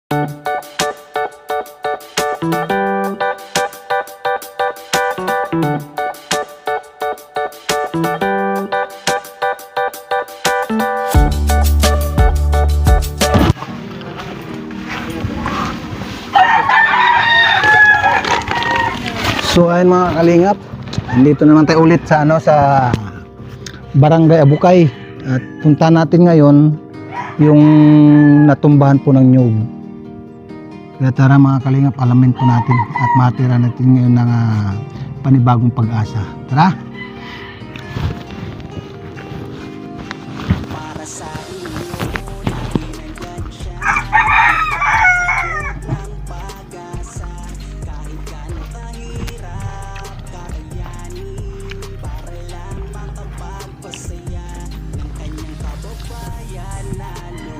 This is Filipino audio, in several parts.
So ayun mga kalingap, dito naman tayo ulit sa sa Barangay Abukay at punta natin ngayon yung natumbahan po ng nyug. Kaya tara mga kalingap, alamin po natin at matira natin ngayon ng panibagong pag-asa. Tara!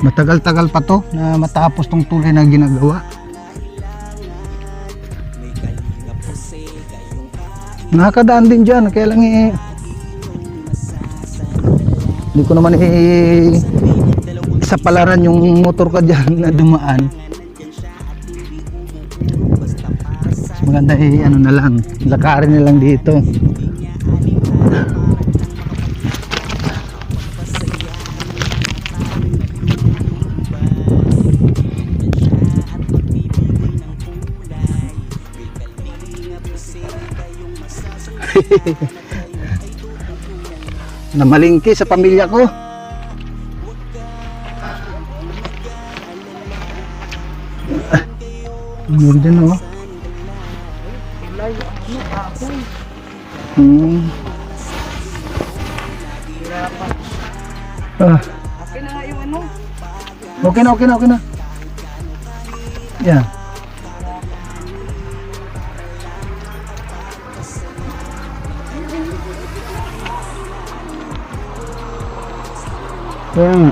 Matagal-tagal pa to na matapos tong tulay na ginagawa. Nakakadaan din dyan, kaya lang hindi ko naman sa palaran yung motor ka dyan na dumaan. Mas maganda ano na lang, lakarin na lang dito. Namalingki sa pamilya ko. Meron din oh. Okay na nga yung ano. Okay na. Yeah. Kaya nga.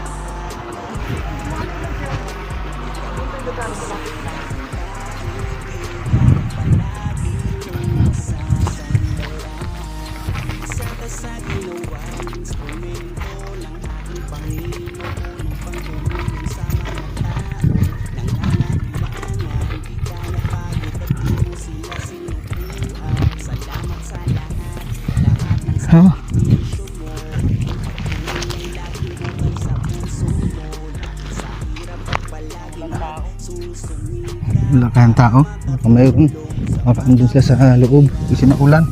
Oh. Wala kayang tao, baka mayroon, baka andun sila sa loob kasi naulan.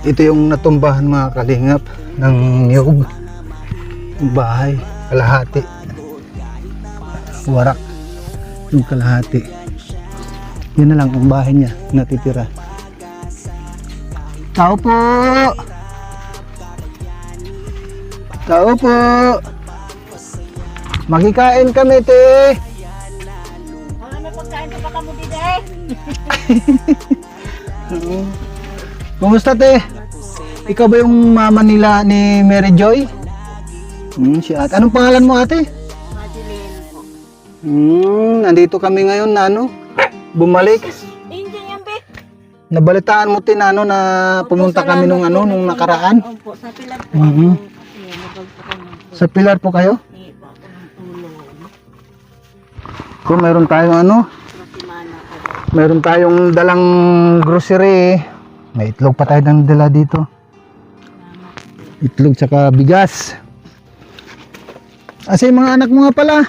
Ito yung natumbahan mga kalingap ng niyog, yung bahay, kalahati, warak yung kalahati. Yun na lang ang bahay niya natitira. Tao po! Tao po! Makikain kami, te! May pagkain pa ka mo dito eh. Kumusta, te? Ikaw ba yung mama nila ni Mary Joy? Si ate. Anong pangalan mo, ate? Madeline po. Nandito kami ngayon na bumalik. Hindi yan, be. Nabalitaan mo tin na pumunta kami nung nung nakaraan. Opo, sa Pilar po. Nabagpo kami. Sa Pilar po kayo? Hindi po ako ng tulong. Kung meron tayong Simana po. meron tayong dalang grocery. May itlog pa tayo ng dala dito. Itlog tsaka bigas. Asa yung mga anak mo nga pala?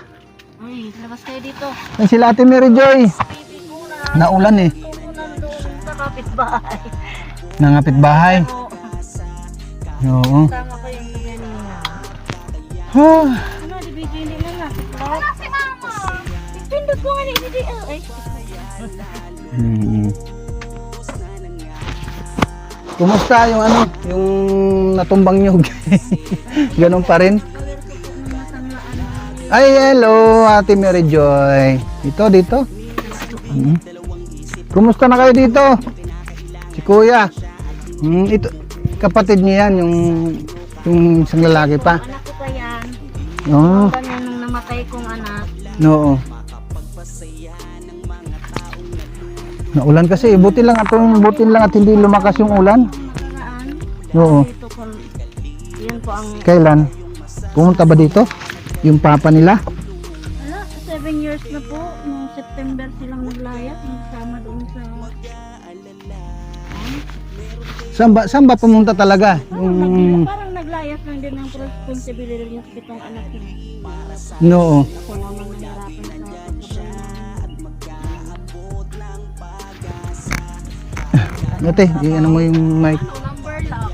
Ay, labas kayo dito. Ay, sila ate Mary Joy. Baby ko na. Naulan eh. Tutunan doon sa kapitbahay. Nangapit bahay. Oo. Sama ko yung kanina. Ah. Di video hindi na na. Wala si mama. Ipindot ko nga ni hindi. Ay. Kumusta yung yung natumbang nyug? Ganun pa rin. Ay, hello, ate Mary Joy. Dito. Kumusta na kayo dito? Si Kuya. Ito, kapatid niya yan, yung isang lalaki pa. Anak ko pa yan. Oo. Ganyan nung namatay kong anak. Oo. Naulan kasi, buti lang at hindi lumakas yung ulan. Nakaraan. Oo. Ito po, yun po ang Kailan? Pumunta ba dito? Yung papa nila? Wala, 7 years na po. Noong September silang naglayas. Kasama doon sa... Saan ba pumunta talaga? Parang naglayas lang din ng responsibility yung 7 anak niya. No. Ako naman nahirapan sa pagkakas. Ate, ano mo yung mic? Number lang.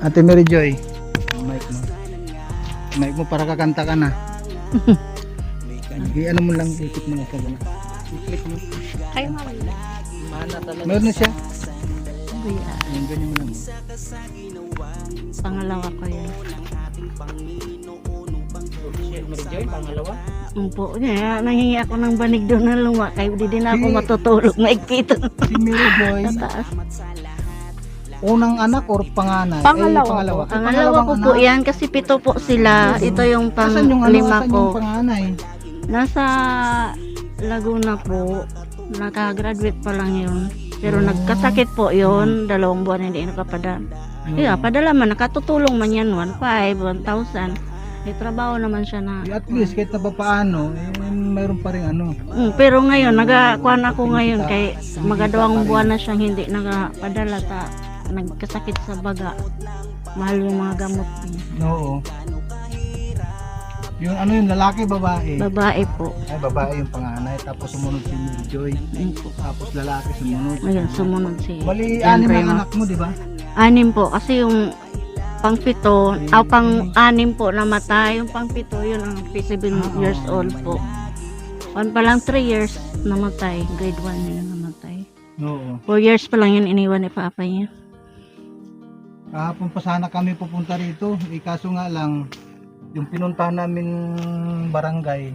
Ate Mary Joy. Yung mic mo. Mic mo para kakanta ka na. Ano mo lang, ikot mo lang sa gana. I-click mo. Kayo mami. Meron na siya. Kuya, Ayun, ganyan mo lang. pangalawa ko yan. Pangalawa? Po, nangingi ako ng banig doon na luma. Kaya di din ako matutulog. Maigpito. Si Mary Joy, Sa taas. unang anak or panganay? Pangalawa. Pangalawa ko po yan kasi 7 po sila. Ito yung Asan yung ano, 5 asan ko. yung panganay? Nasa Laguna po. Nakagraduate pa lang yun. Pero nagkasakit po yun. 2 buwan hindi nakapadala. Yeah, padala man. Nakatutulong man yan. 1,500, 1,000. May trabaho naman siya na. At least kahit na pa paano, mayroon pa rin ano. Pero ngayon, nagakuan ako ngayon kay magadawang buwan na siyang hindi nagapadala ta. Nagkasakit sa baga. Mahal yung mga gamot niya. Oo. Yung ano yung lalaki, babae? Babae po. Ay, babae yung panganay. Tapos sumunod si Mary Joy. Yun po. Tapos lalaki sumunod. Ngayon, sumunod si Bali, John 6 ang Rema. anak mo, di ba? 6 po. Kasi yung pang-7, pang-6 po namatay. Yung pang-7, yun ang 7 years old po. One pa lang 3 years namatay. Grade 1 yun namatay. Oo. 4 years pa lang yun iniwan ni papa niya. Kahapon pa sana kami pupunta rito. Kaso nga lang, yung pinuntahan namin barangay,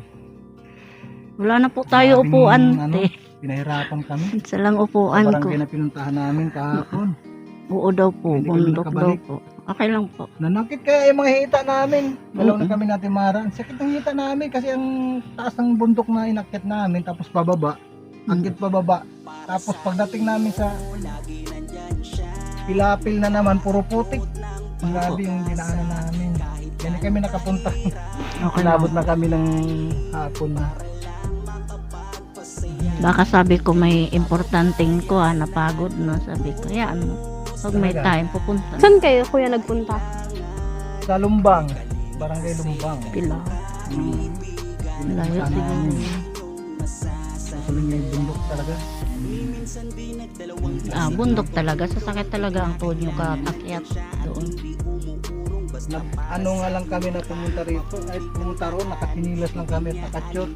Wala na po tayo Maraming, upuan. ano, pinahirapan kami. Isa lang Sa upuan ko. barangay na pinuntahan namin kahapon. Oo daw po. Hindi kami Bundok daw nakabalik. po. Okay lang po. Nanakit kaya yung mga hita namin. Dalaw na Mm-mm. kami natin maran. Sakit ng hita namin kasi ang taas ng bundok na inakit namin tapos pababa. Akit pababa. Tapos pagdating namin sa Pilapil na naman, puro putik. Grabe yung dinaanan namin. Kaya kami nakapunta. Okay Inabot lang. na kami ng hapon na. Baka sabi ko may importanteng ko napagod na. Sabi ko, yan. Pag may Talaga? time, pupunta. Saan kayo kuya nagpunta? Sa Lumbang. Barangay Lumbang. Pila. Layo Sana siguro. Sabi niya yung bundok talaga. Bundok talaga. Sasakit talaga ang tuhod nyo katakyat doon. Ano nga lang kami na pumunta rito. Ay pumunta roon, nakasinilas lang kami at nakatyot.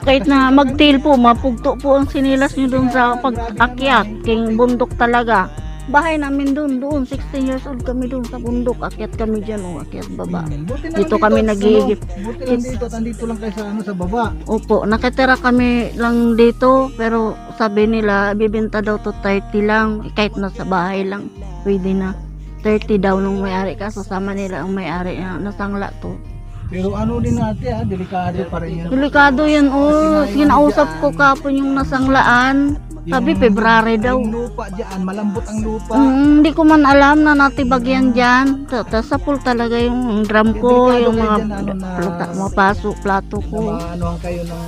Kahit na magtail po, mapugto po ang sinilas nyo doon sa pag-akyat. King bundok talaga. Bahay namin doon. 16 years old kami doon sa bundok. Akyat kami dyan, akyat baba. Buti na Dito lang kami at nag-iigip. buti lang dito, at andito lang kayo sa ano sa baba. Opo, nakatira kami lang dito. Pero sabi nila, bibenta daw to 30 lang. Kahit nasa bahay lang, pwede na. 30 daw nung may-ari ka. Sasama nila ang may-ari na nasangla to. Pero ano din natin delikado pa rin yan. Delikado yan, Kinausap ko kapon yung nasanglaan. Sabi, February daw. Yung lupa dyan, malambot ang lupa. Hindi ko man alam na natibagyan dyan. Tapos sa pool talaga yung drum ko, Delikado yung kayo mga dyan, ano na- mapasok, plato ko. Ano kayo ng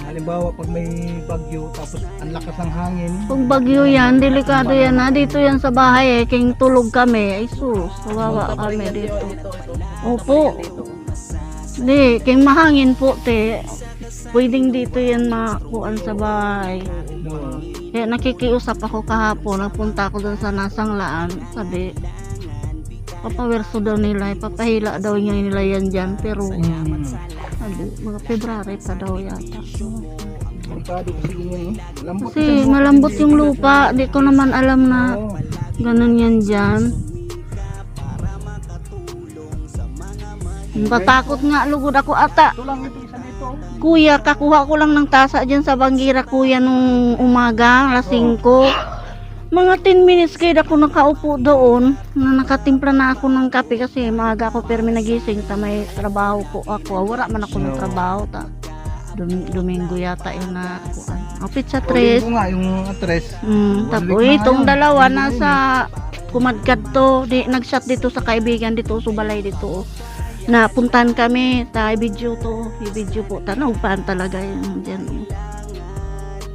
halimbawa pag may bagyo tapos ang lakas ng hangin. Pag bagyo yan, delikado yan ha. Dito yan sa bahay king tulog kami. Ay sus, kawawa kami dito. Opo. Hindi, king mahangin po te. Pwedeng dito yan makuan sa bahay. No. Kaya nakikiusap ako kahapon, nagpunta ako doon sa nasanglaan. Sabi, papawerso daw nila, papahila daw niya nila yan dyan. Pero, sabi, mga February pa daw yata. Delikado kasi yun. Malambot Kasi malambot yung lupa, di ko naman alam na Oo. ganun yan dyan. Patakot nga, lugod ako ata. Ito lang ito, isa na ito. Kuya, kakuha ko lang ng tasa dyan sa Bangira, kuya, nung umaga, alas 5. Mga 10 minutes kayo ako nakaupo doon, na nakatimpla na ako ng kape kasi maaga ako pero may nagising ta may trabaho ko ako. Wala man ako ng trabaho ta. Domingo yata yun na kuan. Pizza O, tres. yun nga, yung address. Tapos week na itong ngayon. dalawa Hindi na nasa kumadkad to, nag-shot dito sa kaibigan dito, subalay dito. Na puntahan kami, i-video to, i-video po, tanawpan talaga yun dyan.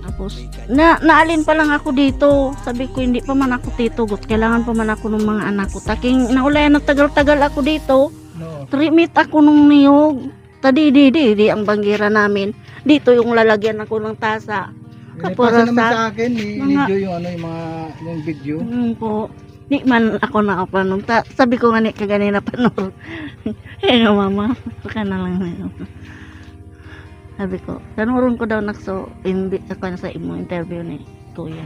Tapos, naalin pa lang ako dito, sabi ko hindi pa man ako titugot, kailangan pa man ako ng mga anak ko. Taking naulayan na tagal-tagal ako dito, No. trimit ako nung niyog, di ang banggira namin. Dito yung lalagyan ako ng tasa. Pasa naman Kapurasa. sa akin, Mga- video yung ano, yung video. Po. Di man ako nakapanong. Sabi ko nga ni kaganina panor. Eh nga mama, baka na lang na yun. Sabi ko, tanuron ko daw nakso, invite ako na sa imo interview ni Kuya.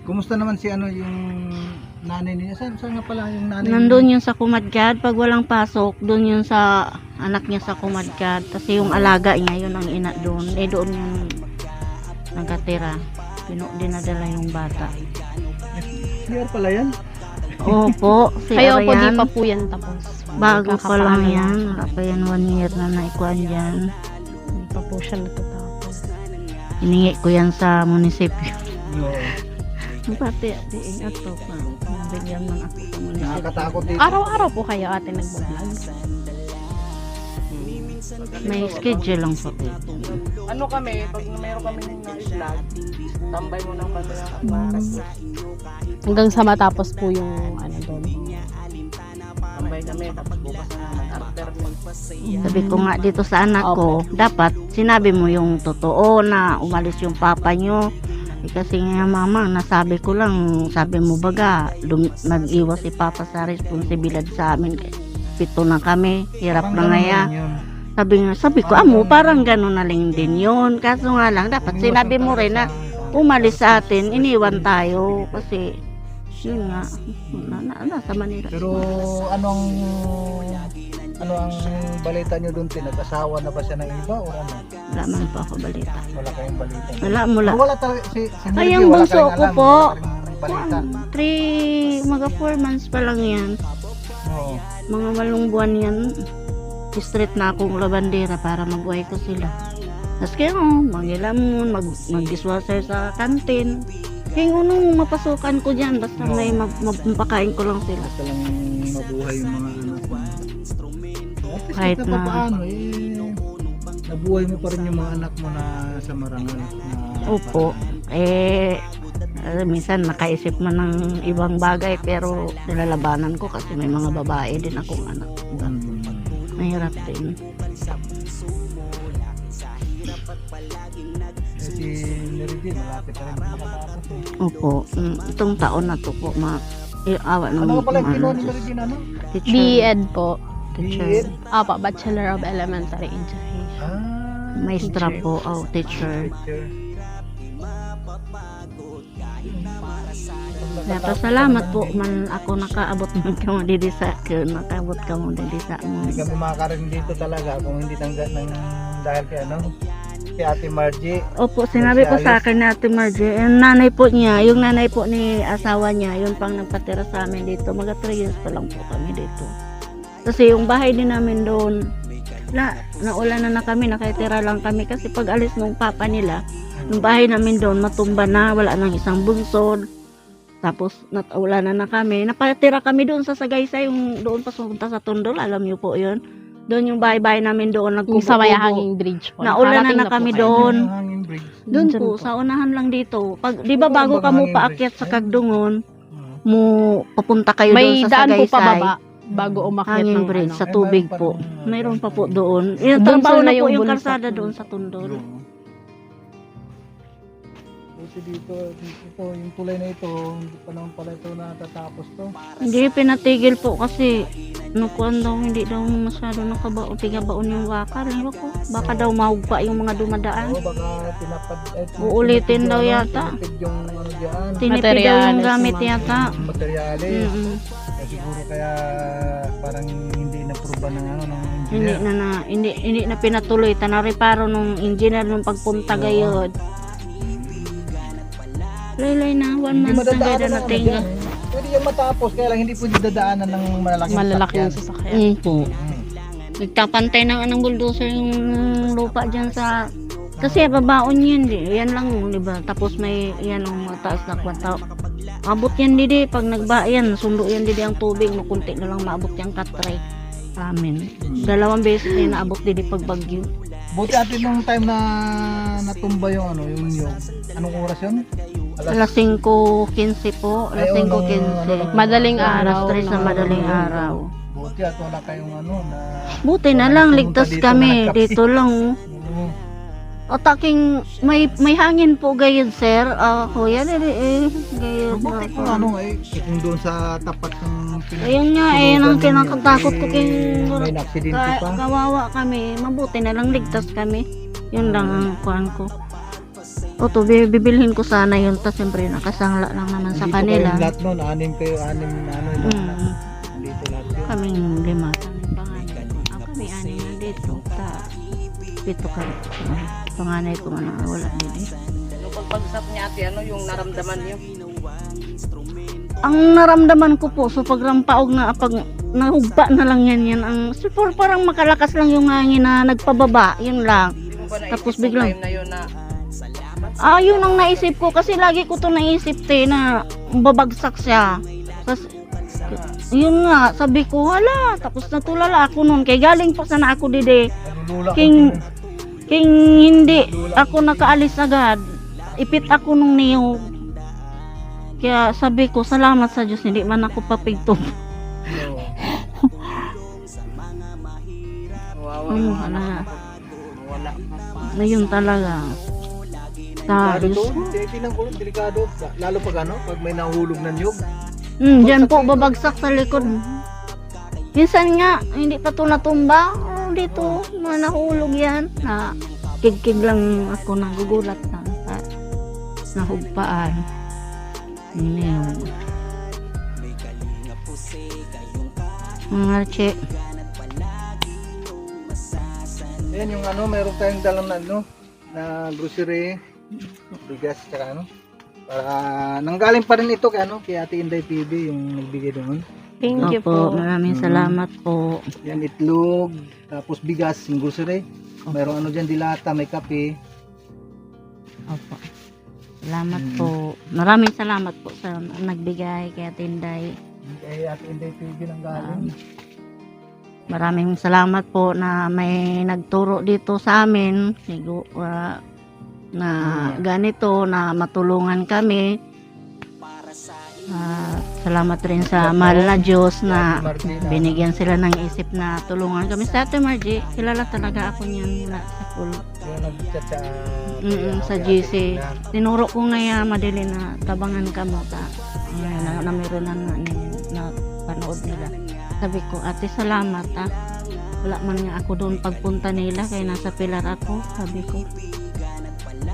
Kumusta naman si ano yung nanay niya? Saan nga pala yung nanay Nandun yun sa Kumadgad, pag walang pasok, doon yun sa anak niya sa Kumadgad. Kasi yung alaga niya, yun ang ina doon. Eh doon yung nagkatira. Dinadala yung bata. CR pala yan? Opo, si Kayo po, di Arian. pa po yan tapos. Bago pa lang Kakapaan yan. Wala pa yan 1 year na naikuan dyan. Di pa po siya natatapos. Hiningi ko yan sa munisipyo. No. Pati, diing ato pa. Nabigyan man ako sa munisipyo. Nakakatakot dito. Araw-araw po kayo ate nagbablog. May schedule lang po. Ano kami, pag mayroon kami ng na-vlog, tambay mo ng kami ng akbaras. Hanggang sa matapos po yung ano doon. Tambay kami, tapos bukas na naman after nun. Sabi ko nga dito sa anak ko, dapat sinabi mo yung totoo na umalis yung papa nyo. Kasi nga mama, nasabi ko lang, sabi mo baga, nag-iwas si papa sa responsibilidad sa amin. 7 na kami, hirap na ngaya. Sabi ko, amo, parang gano'n na lang din yun. Kaso nga lang, dapat sinabi mo rin na umalis sa atin, iniwan tayo. Kasi, yun nga, nasa Manila. Pero ano ang balita nyo doon? Nag-asawa na ba siya ng iba o ano? Wala man po ako balita. Wala kayong balita. Wala. Wala talaga si Ay, Mildred, ang wala bunso kayong ko alam, po. wala kayong balita. 4 months pa lang yan. Oo. Mga 8 buwan yan. Street na akong labandera para mabuhay ko sila. Tapos kaya mag-ilamon, mag-diswasher sa kantin. Kaya nung mapasukan ko dyan, basta may mapakain ko lang sila. Basta lang mabuhay yung mga anak mo. Kahit At na- paano nabuhay mo pa rin yung mga anak mo na sa marangal. Opo. Minsan nakaisip man ng ibang bagay pero nilalabanan ko kasi may mga babae din akong anak. Mahirap din. Si Mildred, malapit na rin makatapos eh. Opo. Itong taon na to po, awa ng Ano ka pala yung kinuha ni ano, Mildred, ano? teacher. B.Ed po. Teacher. Apa, Bachelor of Elementary Education. Maestra Teacher. po, teacher. Salamat po man ako nakaabot man ka mo didi sa nakaabot ka mo didi sa mo. Hindi kami makakaroon dito talaga kung hindi ng dahil kay ano, si Ate Margie. Opo, sinabi po sa akin ni Ate Margie, yung nanay po niya, yung nanay po ni asawa niya, yun pang nagpatira sa amin dito. Mga 3 years pa lang po kami dito. Kasi yung bahay din namin doon, naulan na kami, nakaitira lang kami kasi pag alis ng papa nila, yung bahay namin doon matumba na, wala nang isang bunsod. Tapos nataulan na kami, napatira kami doon sa Sagaysay, yung doon pasunta sa Tondol, alam niyo po yun. Doon yung bahay-bahay namin doon, Yung sa may nagkubo-kubo. hanging bridge po. Naulan Nakarating na kami po kayo. doon. Yung hanging bridge. Doon Dyan po, po. sa unahan lang dito. Pag, di ba Ano bago bang ka mo hanging paakyat bridge? sa Kagdungon, mo papunta kayo May doon sa daan po Sagaysay. pababa bago umakyat Hanging ng bridge ano. sa Ay, tubig mayroon pa po. rin. Mayroon pa po doon. Yung Bunsol trabaho na na po yung yung bunsol kalsada po. doon sa Tondol. Buti dito, yung tulay na ito, hindi pa naman pala ito natatapos to. Hindi pinatigil po kasi nukuan daw, hindi daw masyado nakabaon, tigabaon yung wakal. Ewan ko, baka daw mahugpa yung mga dumadaan. Oo, baka tinapad. Uulitin daw yata. Tinipid yung ano dyan, Tinipid daw yung Materyales, gamit yung mga- yata. materyales. Mm-mm. Siguro kaya parang hindi na-proba ng ano, ng Hindi engineer. hindi na pinatuloy, tanareparo nung engineer nung pagpunta gayod. Laylay na, 1 Hindi month na madadaanan gaya ng na ano tinga. dyan, eh. Pwede yan matapos, kaya lang hindi pwede dadaanan ng malalaking Malalaking sasakyan. sasakyan. Po. Hmm. Nagtapantay ng anong bulldozer yung lupa dyan sa... Kasi babaon yan, yan lang, di ba? Tapos may yan ang mataas na kwanta. Abot yan didi, pag nagbayan, sundo yan didi ang tubig, makunti na lang maabot yung katray. Amin. 2 beses na naabot didi pag bagyo. Buti atin nung time na natumba yung ano, yung niyog. Anong oras yun? Alas 5:15 po, alas Ay, 5:15. Madaling Alas araw. 3 sa madaling araw. Buti at wala kayong ano na... Buti na lang, ligtas Dito kami. na nagkape. Dito lang. Oo. O taking, may hangin po gayud, sir. Kuya, gayud. Buti kung ano eh, kung doon sa tapat ng Ayun nga, ang kinakatakot ko kay may aksidente pa. kawawa kami. Mabuti na lang, ligtas kami. Yun lang ang kuhan ko. O to, bibilhin ko sana yun. Ta siyempre, nakasangla lang naman sa Dito kanila. kayong lahat nun, 6 kayo, 6 na ano yun. Mm. Dito lahat yun. Kaming 5. Kami 6 na dito. Sa 7 kami. Panganay ko man wala din eh. Nung pagpagsak niya ate, ano yung naramdaman niyo? Ang naramdaman ko po, so pagrampaog na pag nahugba na lang yan ang super parang makalakas lang yung hangin na nagpababa, yun lang. Hindi mo ba naisip Tapos yung biglang- time na yun na Yun ang naisip ko kasi lagi ko to naisip na babagsak siya. Tapos, yun nga, sabi ko, hala, tapos natulala ako nun. Kay galing pa sana ako dide. Nalulula King, king hindi ako nakaalis agad. Ipit ako nung niyog. Kaya sabi ko, salamat sa Diyos, hindi man ako papigtog. wawa Wala. wala. Ngayon talaga. Sa Delikado Diyos. to, tinang kulot, delikado. Lalo pag ano, pag may nahulog na niyog. Diyan po, babagsak sa likod. Minsan nga, hindi pa ito natumba. Dito, nahulog yan. Kigkig lang ako, nagugulat na. Nahugpaan. Yun. Mga che. Ayan yung ano, meron tayong dalang na ano, na grocery, bigas, tsaka ano. Para nanggaling pa rin ito kay ano, kay Ate Inday PB yung nagbigay doon. Thank you Opo, po. maraming salamat po. Yan itlog, tapos bigas, yung grocery. Meron ano diyan dilata, may kape. Opo. Salamat po. Maraming salamat po sa nagbigay kay Tinday. Kay Ate Inday PB nanggaling. Maraming salamat po na may nagturo dito sa amin na ganito na matulungan kami. Salamat rin sa mahal na Diyos na binigyan sila ng isip na tulungan kami. Sa Ate Margie, kilala talaga ako niyan sa school. Yung nag-chat sa Sa GC. Tinuro ko nga madali na tabangan ka mo na meron na panood nila. Sabi ko, ate salamat wala man nga ako doon pagpunta nila kaya nasa pilar ako, sabi ko.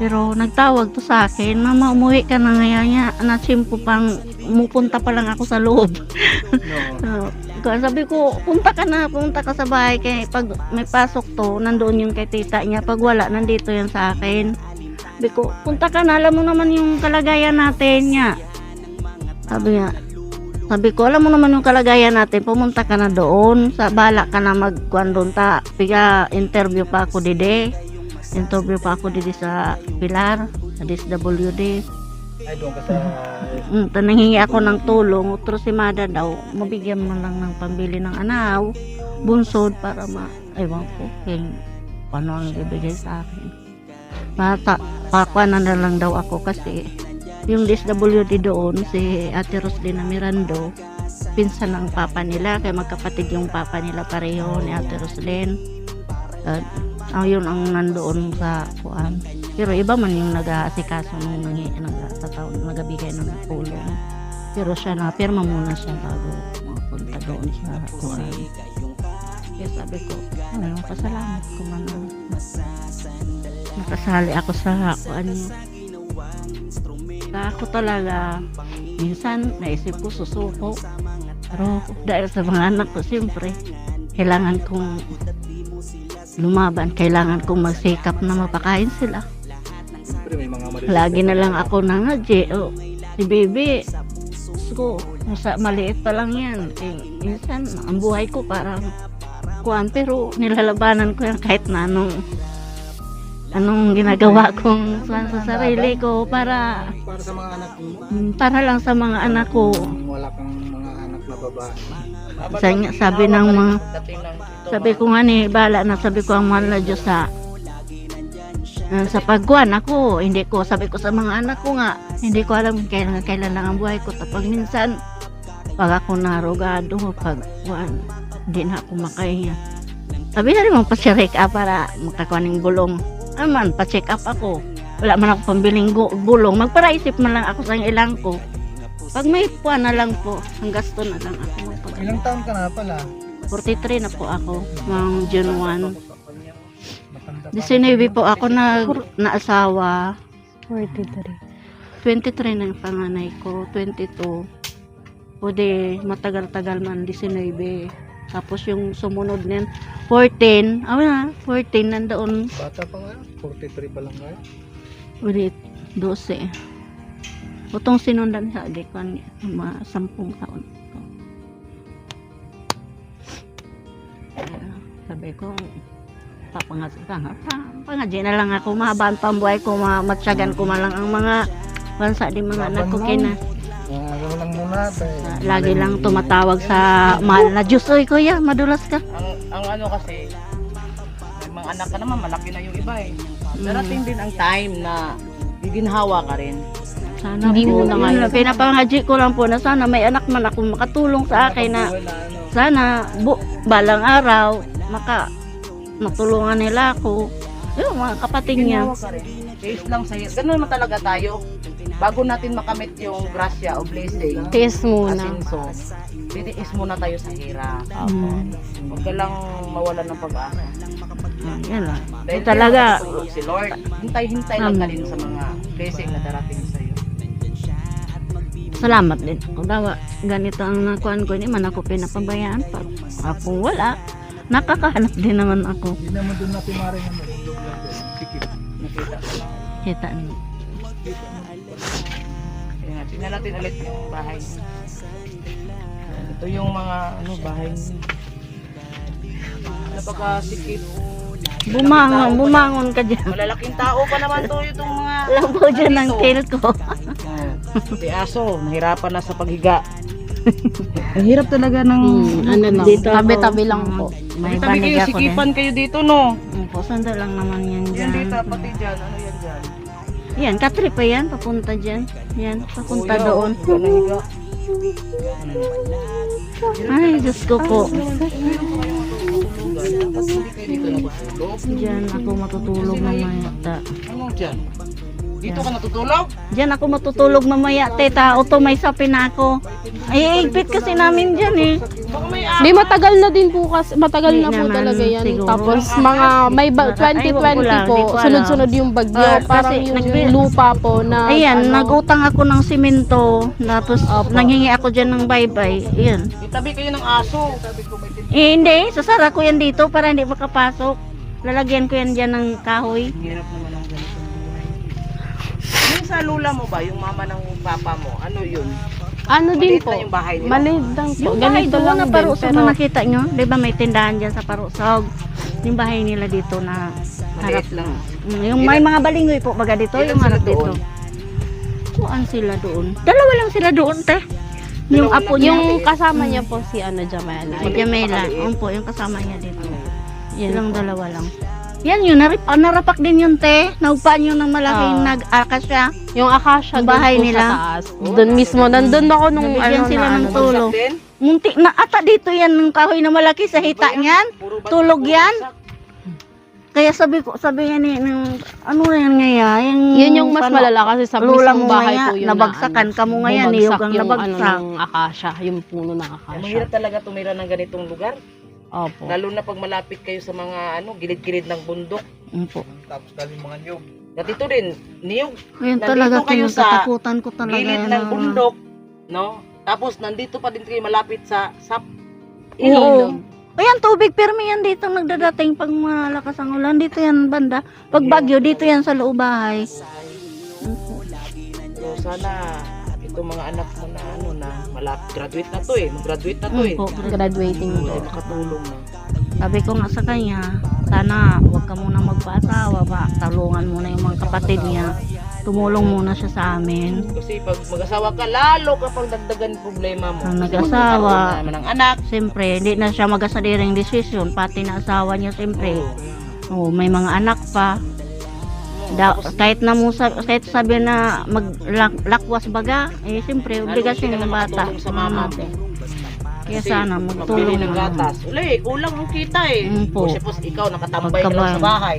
Pero nagtawag to sa akin, mama umuwi ka na ngayon na simpo pang umupunta pa lang ako sa loob. Sabi ko, punta ka sa bahay kaya pag may pasok to, nandoon yung kay tita niya, pag wala, nandito yan sa akin. Sabi ko, punta ka na, alam mo naman yung kalagayan natin niya. Sabi ko, alam mo naman yung kalagayan natin, pumunta ka na doon, bala ka na magkuhan doon interview pa ako dide sa Pilar, sa DSWD. ay doon ka sa Nangingi ako ng tulong, utro si Mada daw, mabigyan mo lang ng pambili ng anaw, bunsod para ewan ko, paano ang ibigay sa akin. Pakuha na lang daw ako kasi yung DSWD doon, si Ate Roslina Mirando, pinsan ng papa nila, kaya magkapatid yung papa nila pareho ni Ate Roslin. Yun ang nandoon sa kuan. Pero iba man yung nag-aasikaso nung nagabigay ng tulong. Pero siya na, pirma muna siya bago mapunta doon sa kuan. Kaya sabi ko, pasalamat ko man. Nakasali ako sa kuan niyo. Ako talaga, minsan naisip ko susuko. Pero dahil sa mga anak ko, siyempre, kailangan kong lumaban, kailangan kong magsikap na mapakain sila. may mga maliit. Lagi na lang ako nangadye. Si Bebe, maliit pa lang yan. Minsan, ang buhay ko parang kuan, pero nilalabanan ko yan kahit na anong ginagawa kong sa sarili ko para sa mga anak mo. para lang sa mga anak ko. Wala kang mga anak na babae. Sabi ng mga Dating ng ito, sabi ko nga ni bala na sabi ko ang mahal na Diyos sa pagkuhan ako, hindi ko, sabi ko sa mga anak ko nga, hindi ko alam kailan lang ang buhay ko. Tapos minsan, pag ako narugado, pag hindi na ako makahinga. Sabi na rin mo, pa-check up para makakuha ng bulong. Aman, pa-check up ako. Wala man ako pambiling bulong. Magparaisip man lang ako sa ilang ko. Pag may puwan na lang po, ang gasto na lang ako. Ilang taon ka na pala? 43 na po ako, ng June 1. 19 po ako naasawa. 43. 23 na yung panganay ko. 22. O di, matagal-tagal man, 19. Tapos yung sumunod niyan, 14. 14 nandoon. Bata pa nga, 43 pa lang kayo. O di, 12. Utong sinundan sa adik ko, mga 10 taon. Sabi ko, pangadya na lang ako, mahabaan pa ang buhay ko, matyagan ko man lang ang mga bansa di mga anak ko kina. Ano lang muna. Lagi lang tumatawag sa mahal na Diyos. Oy kuya, madulas ka. ang ano kasi, may mga anak ka naman, malaki na yung iba eh. Darating din ang time na giginhawa ka rin. Sana Hindi po, mo na ngayon. pinapangadya ko lang po na sana may anak man ako makatulong sa akin na sana balang araw matulungan nila ako. Yung mga kapatid niya. Ginawa ka rin. Case lang sa'yo. Ganun naman talaga tayo. Bago natin makamit yung grasya o blessing, Tiis muna. asinso, titiis muna tayo sa hirap. Huwag ka lang mawalan ng pag-asa. Yan lang. Dahil Talaga. pinapatulog si Lord. Hintay-hintay lang ka din sa mga blessing na darating sa'yo. Salamat din. Kung daw ganito ang nakuhan ko, hindi man ako pinapabayaan. Pag akong wala, nakakahanap din naman ako. Hindi naman doon natin maring ano. Sikip. Nakita ko lang. Kita niyo. Kaya nga, tingnan natin ulit yung bahay. Ito yung mga bahay. Napakasikip. Bumangon ka dyan. Malalaking tao pa naman to itong mga... Labaw dyan ng tail ko. Si Aso, nahirapan na sa paghiga. Ang hirap talaga ng... Ano lang, Dito tabi-tabi lang po. May Tabi banig kayo, ako din. sikipan kayo dito, no? Opo, sanda lang naman yan Yan dyan. dito, pati dyan. Ano yan dyan? Yan, katri pa yan, papunta dyan. Yan, papunta Kuya, doon. higa na higa. Ay, Diyos ko po. Tapos hindi kayo dito natutulog. Diyan ako matutulog mamaya. Ano dyan? Dito ka natutulog? Diyan ako matutulog mamaya. Teta, auto may sapin na ako. Ay, igpit kasi namin dyan eh. Baka may Di matagal na din po kasi, matagal Hindi na po naman talaga yan. siguro. Tapos mga may Ay, wag ko lang, 2020 di po, ko alam. sunod-sunod yung bagyo. Kasi Parang yung nagbi- lupa po na Ayan, ano, nagutang ako ng simento. Tapos Opo. nanghingi ako dyan ng bye-bye. Ayan. itabi kayo ng aso. Hindi, sasara ko yan dito para hindi makapasok. Lalagyan ko yan dyan ng kahoy. Hirap naman ang ganito. Yung sa lula mo ba, yung mama ng papa mo, ano yun? ano din Maliit po. na yung bahay nila. Maliit lang po. Yung bahay Ganito doon lang na din. Parusog Pero na nakita nyo. Di ba may tindahan dyan sa Parusog? Yung bahay nila dito na harap Maliit lang. Yung may mga balingoy po baga dito. Ilan Yung sila harap dito. doon? Kuan sila doon. Dalawa lang sila doon, te. Yung Dalawa apo lang. niya. yung kasama niya po si ano Jamela. Si Jamela. Yun po, yung kasama niya dito. Silang dalawa lang. Yan yun, narapak din yun, te. Naugpaan yun ng malaking nag-akasya. Yung akasya Yung doon bahay po nila. sa taas. Doon mismo, nandun ako nung Nabigyan ano sila na ng ano. tulong. Bagsak din? Munti na ata dito yan ng kahoy na malaki sa hita niyan. Puro bagsak, Tulog puro yan? bagsak. Kaya sabi nga ni, ano na yan ngayon? Yun yung mas malala kasi sa lula mismong mo bahay nga, po yun nabagsakan na, ka mo ngayon, bumagsak niyog ang yung nabagsak. ano ng akasya, yung puno ng akasya. Mahirap talaga tumira ng ganitong lugar. Opo. Lalo na pag malapit kayo sa mga gilid-gilid ng bundok. Po. Tapos galing mga nyog. At ito din, niyog, Ayun Nandito talaga kayo sa kinatatakutan ko talaga. gilid yan, ng bundok, no? Tapos nandito pa din kayo malapit sa Oo. ilog. Ayan, tubig permi yan dito nagdadating pag malakas ang ulan. Dito yan banda. Pag bagyo, dito yan sa loob bahay. So sana itong mga anak mo na malapit, graduate na to mag-graduate na to Opo. Graduating So, po. makatulong na. Sabi ko nga sa kanya, sana huwag ka muna magpaasawa ba, talungan muna yung mga kapatid niya. Tumulong muna siya sa amin. Kasi pag mag-asawa ka, lalo kapag dagdagan yung problema mo. Ang Kasi nag-asawa. magkakaroon na naman ng anak. Siyempre, hindi na siya mag-asadiring desisyon, pati na asawa niya siyempre. Oh, may mga anak pa. Kahit kahit sabi na maglakwas baga, eh siyempre obligasyon ng bata. Sa mama mo. Kaya Kasi sana magbili magtulong ng na. gatas. Uli, kulang ang kita eh. Po. Kasi ikaw nakatambay ka lang sa bahay.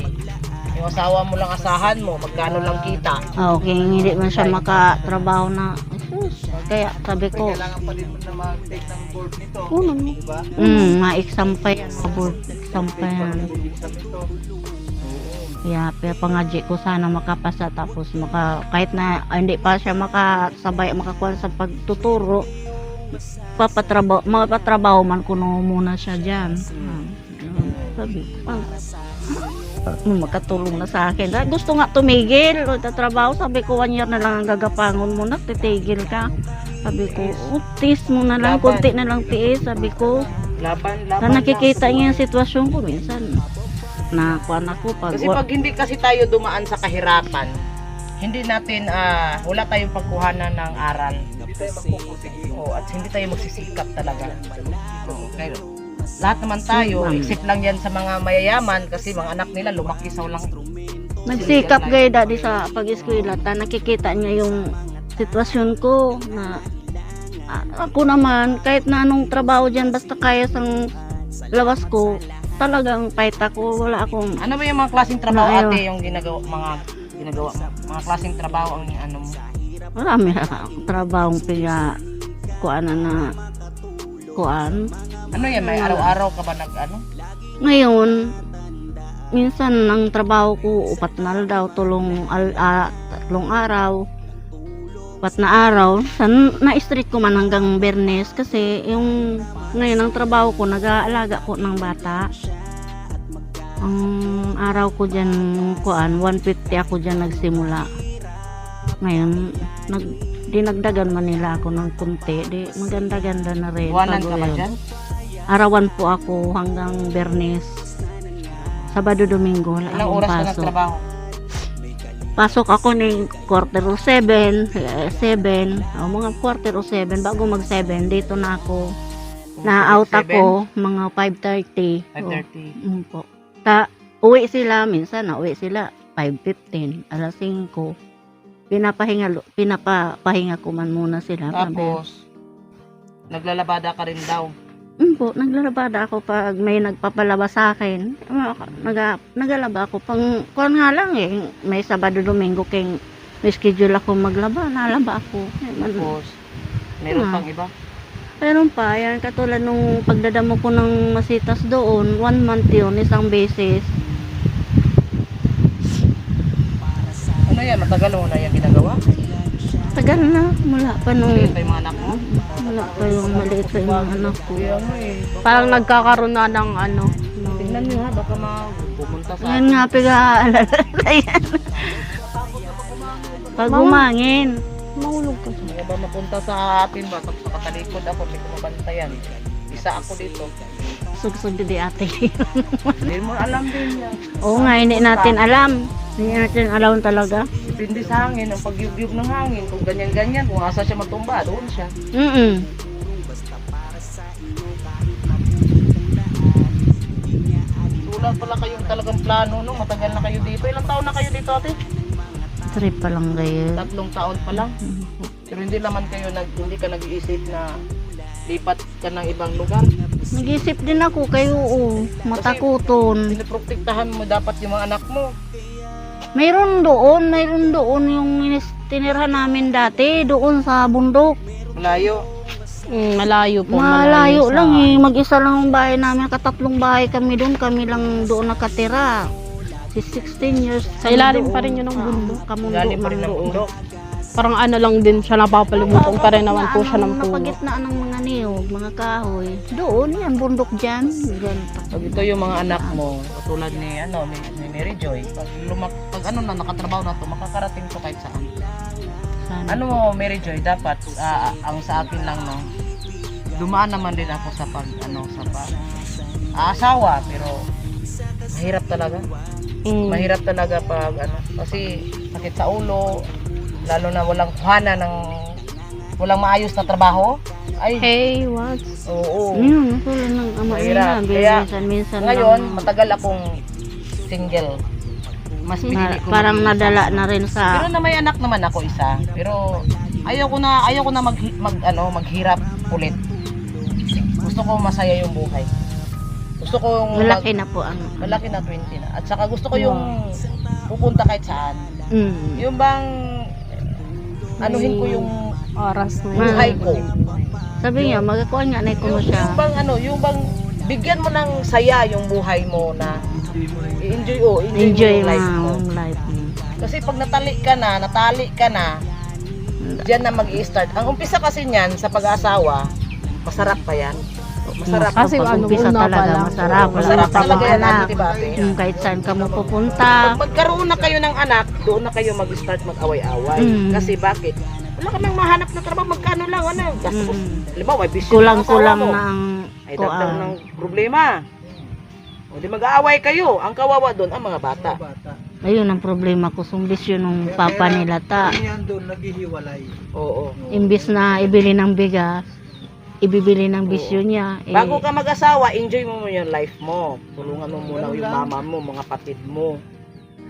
Yung asawa mo lang asahan mo, magkano lang kita. Okay, hindi man siya makatrabaho na. Jesus, kaya sabi ko, Kailangan pa din mo na mag-take ng board nito. kuno. Diba? Ma-exam pa yan, mabord exam pa yan. Kaya pangadji ko sana makapasa tapos kahit na hindi pa siya makasabay makakuha sa pagtuturo, mapatrabaho man kuno muna siya diyan. Sabi ko, makatulong na sa akin. Gusto nga tumigil o tatrabaho, sabi ko 1 year na lang ang gagapangon mo na, titigil ka. Sabi ko, tis mo na lang, Laban. kunti na lang tiis, sabi ko. Laban. Na nakikita niya yung sitwasyon ko minsan. Nakuan ako pag Kasi pag hindi kasi tayo dumaan sa kahirapan, hindi natin, wala tayong pagkuhanan ng aral. Hindi tayo magpupursige. At hindi tayo magsisikap talaga. Kaya, lahat naman tayo, except lang yan sa mga mayayaman kasi mga anak nila lumaki sa walang nagsikap gay dati sa pag-eskwela, nakikita niya yung sitwasyon ko na ako naman kahit na anong trabaho diyan basta kaya sang lawas ko, talagang fight ako, wala akong Ano ba yung mga klaseng trabaho Ayaw. ate yung ginagawa mo? Mga klaseng trabaho ang ano mo? marami akong trabahong kuan Ano yan? May araw-araw ka ba nag-ano? ngayon minsan ang trabaho ko upat na daw tatlong araw, upat na araw na-street ko man hanggang Bernes kasi yung ngayon ang trabaho ko nag-aalaga ko ng bata. Ang araw ko dyan 150 ako dyan nagsimula. Ngayon dinagdagan man nila ako ng kunti, di maganda-ganda na rin. Buwanan ka Bago ba yun. dyan? Arawan po ako hanggang Bernes. Sabado, Domingo wala Ilang akong oras ka pasok. nagtrabaho? Pasok ako ng 6:45, 7, mga 6:45 bago mag 7 dito na ako. Na-out 7? ako mga 5:30. 5:30. Po. Uwi sila minsan, uwi sila 5:15, alas 5. Pinapahinga ko man muna sila. Tapos, naglalabada ka rin daw. Po, naglalabada ako pag may nagpapalaba sa akin. Nagalaba ako pang kuan nga lang eh. May Sabado, Domingo kay may schedule ako maglaba, nalaba ako. Tapos, meron pang iba. Meron pa, yan katulad nung pagdadamo ko ng masitas doon, 1 month yun, isang beses. Ano yan? Matagal mo na yung ginagawa? Tagal na, mula pa nung, Ito yung mga anak mo? wala pa yung maliit pa yung mga anak ko. Kaya mo eh. Parang nagkakaroon na ng ano. Tingnan nyo ha, baka pumunta sa Yan nga, pag-aalala yan. Pag humangin. Mahulog ka. Mga ba mapunta sa atin ba? Tapos nakatalikod ako, may kumabantayan. Isa ako dito. Sugsug di ate. Hindi mo alam din yan. Oo nga, hindi natin alam. Hindi natin alam talaga. Depende sa hangin, ang pagyugyug ng hangin. Kung ganyan-ganyan, kung asa siya matumba, doon siya. Wala pala kayong talagang plano, no? Matagal na kayo dito. Ilang taon na kayo dito, ate? 3 pa lang kayo. 3 taon pa lang. Pero hindi naman kayo, hindi ka nag-iisip na lipat ka ng ibang lugar. Nag-isip din ako kayo, matakuton. Pinoprotektahan mo dapat yung mga anak mo. Mayroon doon yung tinirhan namin dati, doon sa bundok. Malayo. Malayo po. Malayo sa- lang eh, mag-isa lang ang bahay namin, katatlong bahay kami lang doon nakatira. 16 years. Sa ilalim pa rin yun ng bundok. Kamundo Galing pa rin man ng doon. bundok. Parang ano lang din siya, napapalimutan pa rin naman po siya ng puno. Napagitnaan ng mga niyog, mga kahoy. Doon yan, bundok dyan. Pag ito yung mga anak mo, katulad ni Mary Joy, pag nakatrabaho na to, makakarating to kahit saan. Sana. Ano mo, Mary Joy, dapat ang sa akin lang, no, dumaan naman din ako sa aasawa, pero mahirap talaga. Mm. Mahirap talaga pag ano, kasi sakit sa ulo, lalo na walang kuhana ng walang maayos na trabaho. Ay, Hey, what? oo. Yun, tulad ng ama Mahirap. nila. Kaya, Minsan-minsan Ngayon, lang. matagal akong single. Mas pinili ko Parang mag-iisa. nadala na rin Pero sa... na may anak naman ako isa. Pero ayaw ko na maghirap ulit. Gusto ko masaya yung buhay. Gusto ko yung Malaki na po ang... malaki na 20 na. At saka gusto ko yung pupunta kahit saan. Mm. Yung bang anuhin ko yung Oras na yun. buhay ko. Sabi niya, magkakuha nga na ko mo siya. Yung bang bigyan mo ng saya yung buhay mo na i-enjoy mo Enjoy yung life mo. ang life mo. Kasi pag natali ka na, diyan na mag-i-start. Ang umpisa kasi niyan sa pag-asawa, masarap pa yan. Masarap. Kasi Pag ano, umpisa una pa talaga, lang. masarap. Wala Masarap pa talaga pang yan, anak. di ba ate? Kahit saan ka mo pupunta. Pag magkaroon na kayo ng anak, doon na kayo mag-start mag-away-away. Mm. Kasi bakit? Wala ka nang mahanap na trabaho, magkano lang, ano? Gastos. Halimbawa, may bisyo ng Kulang-kulang asawa mo. na ang Ay, dagdag kuan. ng problema. O di mag-aaway kayo. Ang kawawa doon, ang mga bata. Ayun ang problema ko. Sumbisyo nung papa nila ta. Yan doon, naghihiwalay. Oo. Imbis na ibili ng bigas, ibibili ng bisyo niya. Eh, Bago ka mag-asawa, enjoy mo yung life mo. Tulungan mo muna yung mama mo, mga kapatid mo.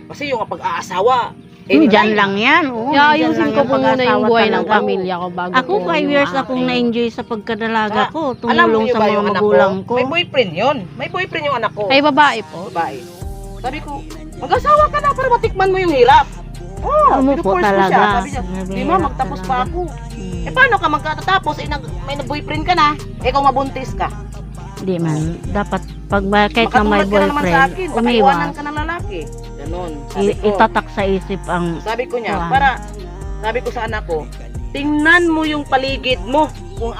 Kasi yung pag-aasawa, dyan lang yan. Oo, Kaya dyan ayusin lang ko po muna yung pag-asawa buhay ng talaga. pamilya ko bago Ako po 5 yung years akin. akong na-enjoy sa pagkadalaga ko. alam mo Tumulong niyo sa ba mga yung anak magulang ko. May boyfriend yun. May boyfriend yung anak ko. Ay, babae po. Babae. Sabi ko, mag-asawa ka na para matikman mo yung hirap. Oh, Ano po pinuforce ko talaga? siya. Sabi niya, Grabe, di ma, hirap magtapos talaga." pa ako. Eh paano ka magkatapos? Eh, may boyfriend ka na. Ikaw mabuntis ka. Hindi man. Dapat pag kahit na Makatulad may ka na naman sa akin. boyfriend, Baka iwanan umiwas. ka ng lalaki. Ganon. Sabi ko, Itatak sa isip ang... sabi ko niya, Kuwan. sabi ko sa anak ko, tingnan mo yung paligid mo. Kung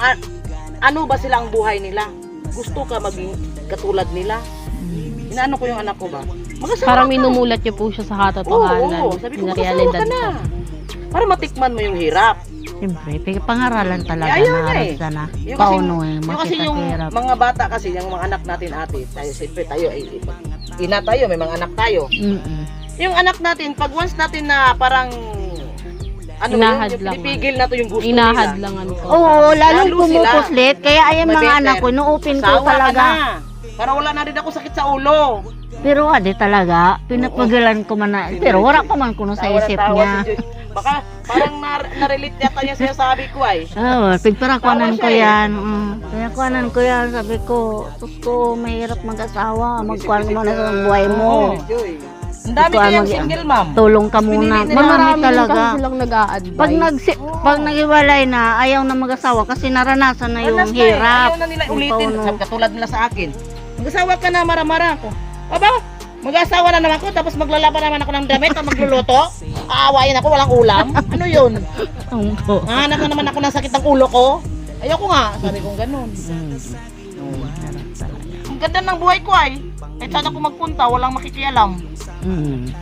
ano ba sila ang buhay nila. Gusto ka maging katulad nila. Inaano ko yung anak ko ba? Mag-asawa Parang ka. minumulat niyo po siya sa Oo, katotohanan. sabi ko, na mag-asawa realidad ka na. po. Para matikman mo yung hirap. Siyempre, pangaralan talaga Ayaw na nga harap eh. sana. Yung kasi, Pauno eh, yung kasi makita yung hirap. mga bata kasi, yung mga anak natin ate, tayo, siyempre tayo, ina tayo, may mga anak tayo. Mm-mm. Yung anak natin, pag once natin na parang, ano Inahad yun, lang. pipigil na to yung gusto Inahad nila. lang po. Oo, lalong Lalo sila. pumupuslit. Kaya ayan May mga better. anak ko, inuupin ko Sawa ka talaga. na. Para wala na rin ako sakit sa ulo. Pero adi talaga, pinapagalan ko man na. Pero wala pa man kuno sa Tawa na isip tawa niya. si Joy. Baka parang na-relate yata niya sa sabi ko ay. Oo, pigparakuanan Tawa ko siya eh. yan. Pinakuanan ko yan. Sabi ko, sus ko, mahirap mag-asawa. Magkuhan mo na sa buhay mo. Ang dami Ikaw ang kayang mag- single ma'am. Tulong ka muna. Pinili nila. Marami Marami din talaga. kasi silang nag-a-advise. Pag nag-iwalay na, ayaw na mag-asawa kasi naranasan na yung Alas na eh. hirap. Ayaw na nila Yung ulitin. pauno. Sabi katulad nila sa akin. Mag-asawa ka na, mara-mara ako. Aba, mag-asawa na naman ako, tapos maglalaban naman ako ng damit at magluluto. Aawayin ako, walang ulam. Ano yun? Opo. Hanap na naman ako ng sakit ng ulo ko. Ayoko nga, sabi kong ganun. Ang ganda ng buhay ko ay. Kahit saan ako magpunta, walang makikialam.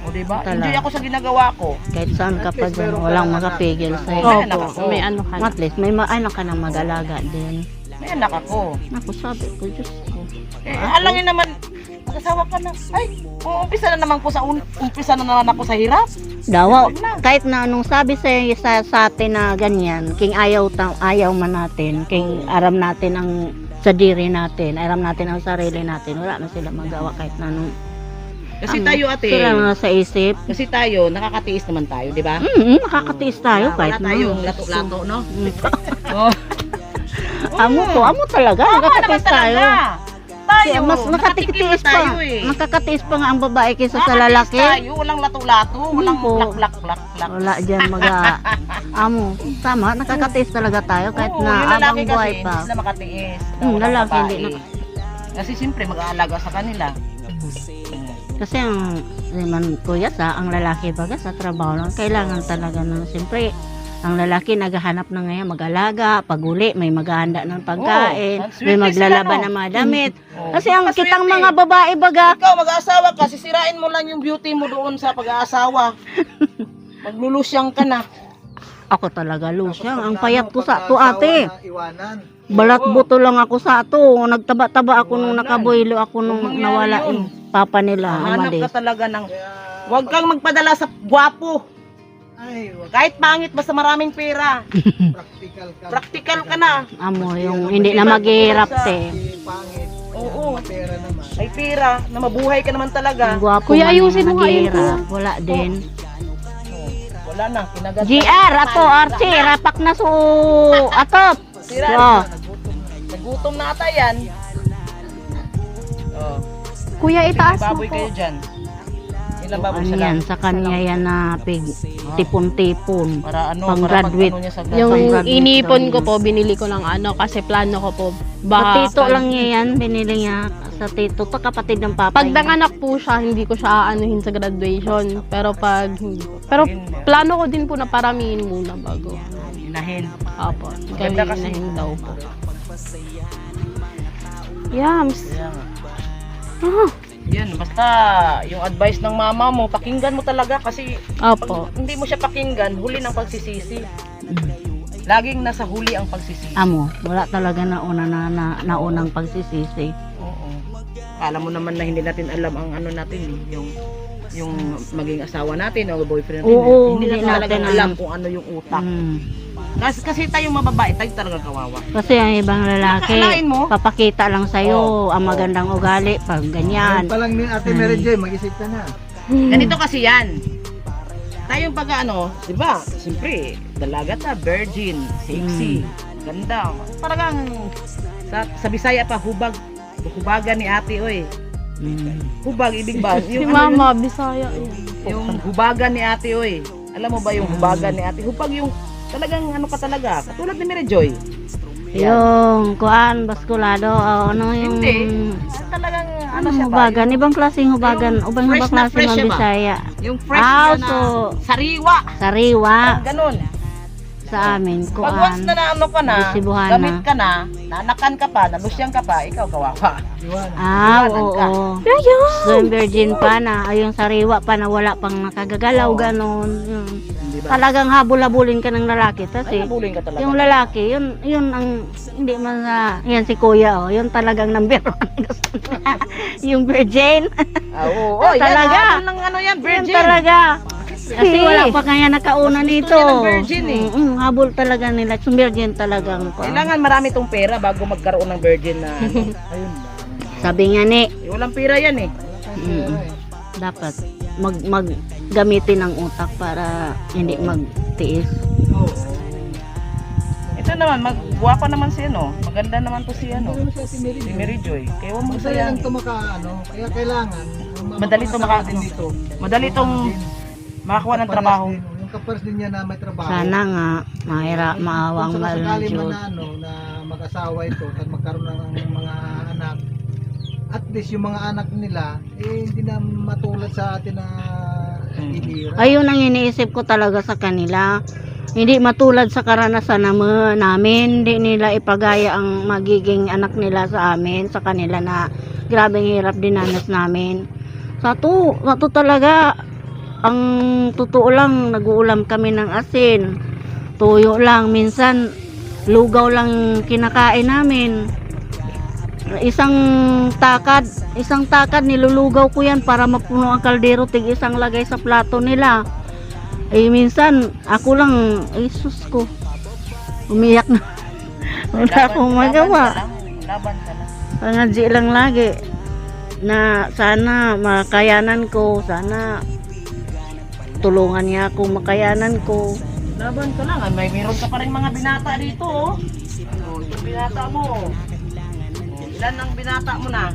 O diba? Talaga. Enjoy ako sa ginagawa ko. Kahit saan ka pa dyan, walang makapigil sa'yo. May anak ako. May ano ka na. At least, may anak ka na mag-alaga din. May anak ako. Ako sabi ko, Diyos ko. Alangin naman, mag-asawa ka na. Ay, umpisa na naman po umpisa na naman ako sa hirap. Dawa, Wag na. kahit na anong sabi sa atin na ganyan, king ayaw man natin, king aram natin ang sa diri natin, aram natin ang sarili natin, wala na sila magawa kahit na anong. Kasi tayo ate, Sila na sa isip. kasi tayo, nakakatiis naman tayo, di ba? Nakakatiis tayo kahit Wala tayong lato-lato, no? Oh. Amo talaga, Tama naman nakakatiis tayo. talaga. Tayo, Mas nakatikim na nakakatiis pa. tayo eh. Nakakatiis pa nga ang babae kaysa sa Nakakatiis lalaki. tayo, walang lato-lato, walang po. plak-plak-plak. Wala dyan amo. Tama, nakakatiis talaga tayo kahit Oo, na yung abang lalaki buhay kasi, pa. hindi sila makatiis. Lalaki Lalaki, hindi Kasi siyempre, mag-aalaga sa kanila. Kasi ang naman kuya ang lalaki baga sa trabaho lang kailangan talaga ng siyempre ang lalaki naghahanap na ngayon mag-alaga, pag-uli, may maghahanda ng pagkain, Oo, ang may swerte maglalaban sila, no? ng mga damit. Oo. Kasi ang Maswerte. kitang mga babae baga, Ikaw, mag-aasawa ka, sisirain mo lang yung beauty mo doon sa pag-aasawa. Maglulusyang ka na. Ako talaga, Lusyang. Ang payat ko sa to, ate. Iwanan. Balat buto lang ako sa to. Nagtaba-taba ako nung nakaboylo ako nung Huwag mangyari nawala yun. yung papa nila. Hanap Umalis. ka talaga ng... Huwag kang magpadala sa gwapo. Ay, wag Kahit pangit, basta maraming pera. practical ka. Practical ka na. Amo, yung hindi na maghihirap, te. Si pangit. Oo. Pera naman. May pera na mabuhay ka naman talaga. Yung gwapo Kuya, man ayusin yung mo nga yun, naghihirap. Wala din. Wala na, kinagat. GR, ato, Archie, rapak na su, atop. Sira. Oh. Nagutom na ata yan. Oh. Kuya, itaas mo Baboy po. kayo dyan. Ilang baboy Ano sa yan, lang? sa kanya yan na pig, tipon-tipon. Para ano, Pang para graduate. pag ano niya sa Yung Pang-graduate inipon daw ko yun. po, binili ko ng ano, kasi plano ko po. Sa Baka tito lang niya yan, binili niya sa tito, to kapatid ng papa Pag niya. nanganak po siya, hindi ko siya aanuhin sa graduation. Pero pag hindi po. Pero plano ko din po na paramihin muna bago. Inahin. Apo. Maganda kasi. Gawin daw po. Yams. Kaya nga. Ah, Yan, basta yung advice ng mama mo, pakinggan mo talaga kasi Apo. pag hindi mo siya pakinggan, huli ng pagsisisi. Laging nasa huli ang pagsisisi. Amo, wala talaga naunang pagsisisi. Oo. Akala mo naman na hindi natin alam ang ano natin, yung maging asawa natin o boyfriend natin. Oo, hindi hindi natin talaga natin alam alam. kung ano yung utak. Mm. Kasi tayong mababae, tayo talaga kawawa. Kasi ang ibang lalaki, Akalain mo? papakita lang sa'yo ang magandang ugali pag ganyan. Ngayon pa lang ni Ate Mary Joy, mag-isip ka na. Ganito kasi yan. Tayong pag ano, di ba? Siyempre, dalaga ta, virgin, sexy, ganda. Parang sa Bisaya pa, hubagan ni ate, oy. Hubag, ibig ba? Si Mama, Bisaya. Yung hubagan ni ate, oy. Alam mo ba yung hubagan ni ate? Hubag yung talagang ano ka talaga, katulad ni Mary Joy. Yung kuan, baskulado, o ano yung... Hindi. Talagang ano Ano siya ba? hubagan? Ibang klaseng hubagan. Yung Ubang fresh ibang na klase fresh ng siya ba? Bisaya. Yung fresh Ah, na so- sariwa. Sariwa Ganon. sa amin. Pag once Kuan. na ano ka na, Bisibuhana. gamit ka na, nanakan ka pa, nalusyang ka pa, ikaw kawawa. Ah, Iwanan ka. oo. So, yung virgin pa na, ay yung sariwa pa na wala pang nakagagalaw, Oo. ganon. Yun. Di ba? Talagang habol-habulin ka ng lalaki. Ay, Kasi, nabulin ka talaga. yung lalaki, yun ang, hindi man sa, yan si kuya, oh, yun talagang number one. Gusto niya. Yung virgin. Ah, oo, yan, Talaga. habol ng ano yan, Yan virgin. talaga. Kasi wala pa kaya nakauna nito. niya ng virgin eh. Habol talaga nila. Yung virgin talagang. Kailangan marami tong pera bago magkaroon ng virgin na ano. Sabi nga ni, Walang pera yan eh. dapat gamitin ang utak para hindi magtiis. Oo. Ito naman, magwapa naman si ano. Maganda naman to si ano. Si Mary Joy. Kaya huwag mo Masaya lang sayangin. ito kaya kailangan. Madali to dito. Madali tong makakuha ng trabaho. Yung kapares din niya na may trabaho. Sana nga, maawa ang Kung mahal ng sakali man Diyos. na, na mag-asawa ito at magkaroon ng mga anak, at least yung mga anak nila, hindi na matulad sa atin na ibira. Ayun ang iniisip ko talaga sa kanila. Hindi matulad sa karanasan namin, hindi nila ipagaya ang magiging anak nila sa amin, sa kanila na grabeng hirap dinanas namin. Sa to talaga, ang totoo lang, nag-uulam kami ng asin, tuyo lang, minsan lugaw lang kinakain namin. Isang takad nilulugaw ko yan para mapuno ang kaldero, tig isang lagay sa plato nila. Minsan ako lang, sus ko, umiyak na. Wala akong magawa. Laban ka lang. Pangadji lang lagi na sana makayanan ko, sana tulungan niya ako makayanan ko. Laban ka lang. Meron ka pa rin mga binata dito. Oh. Yung binata mo. Ilan ang binata mo na?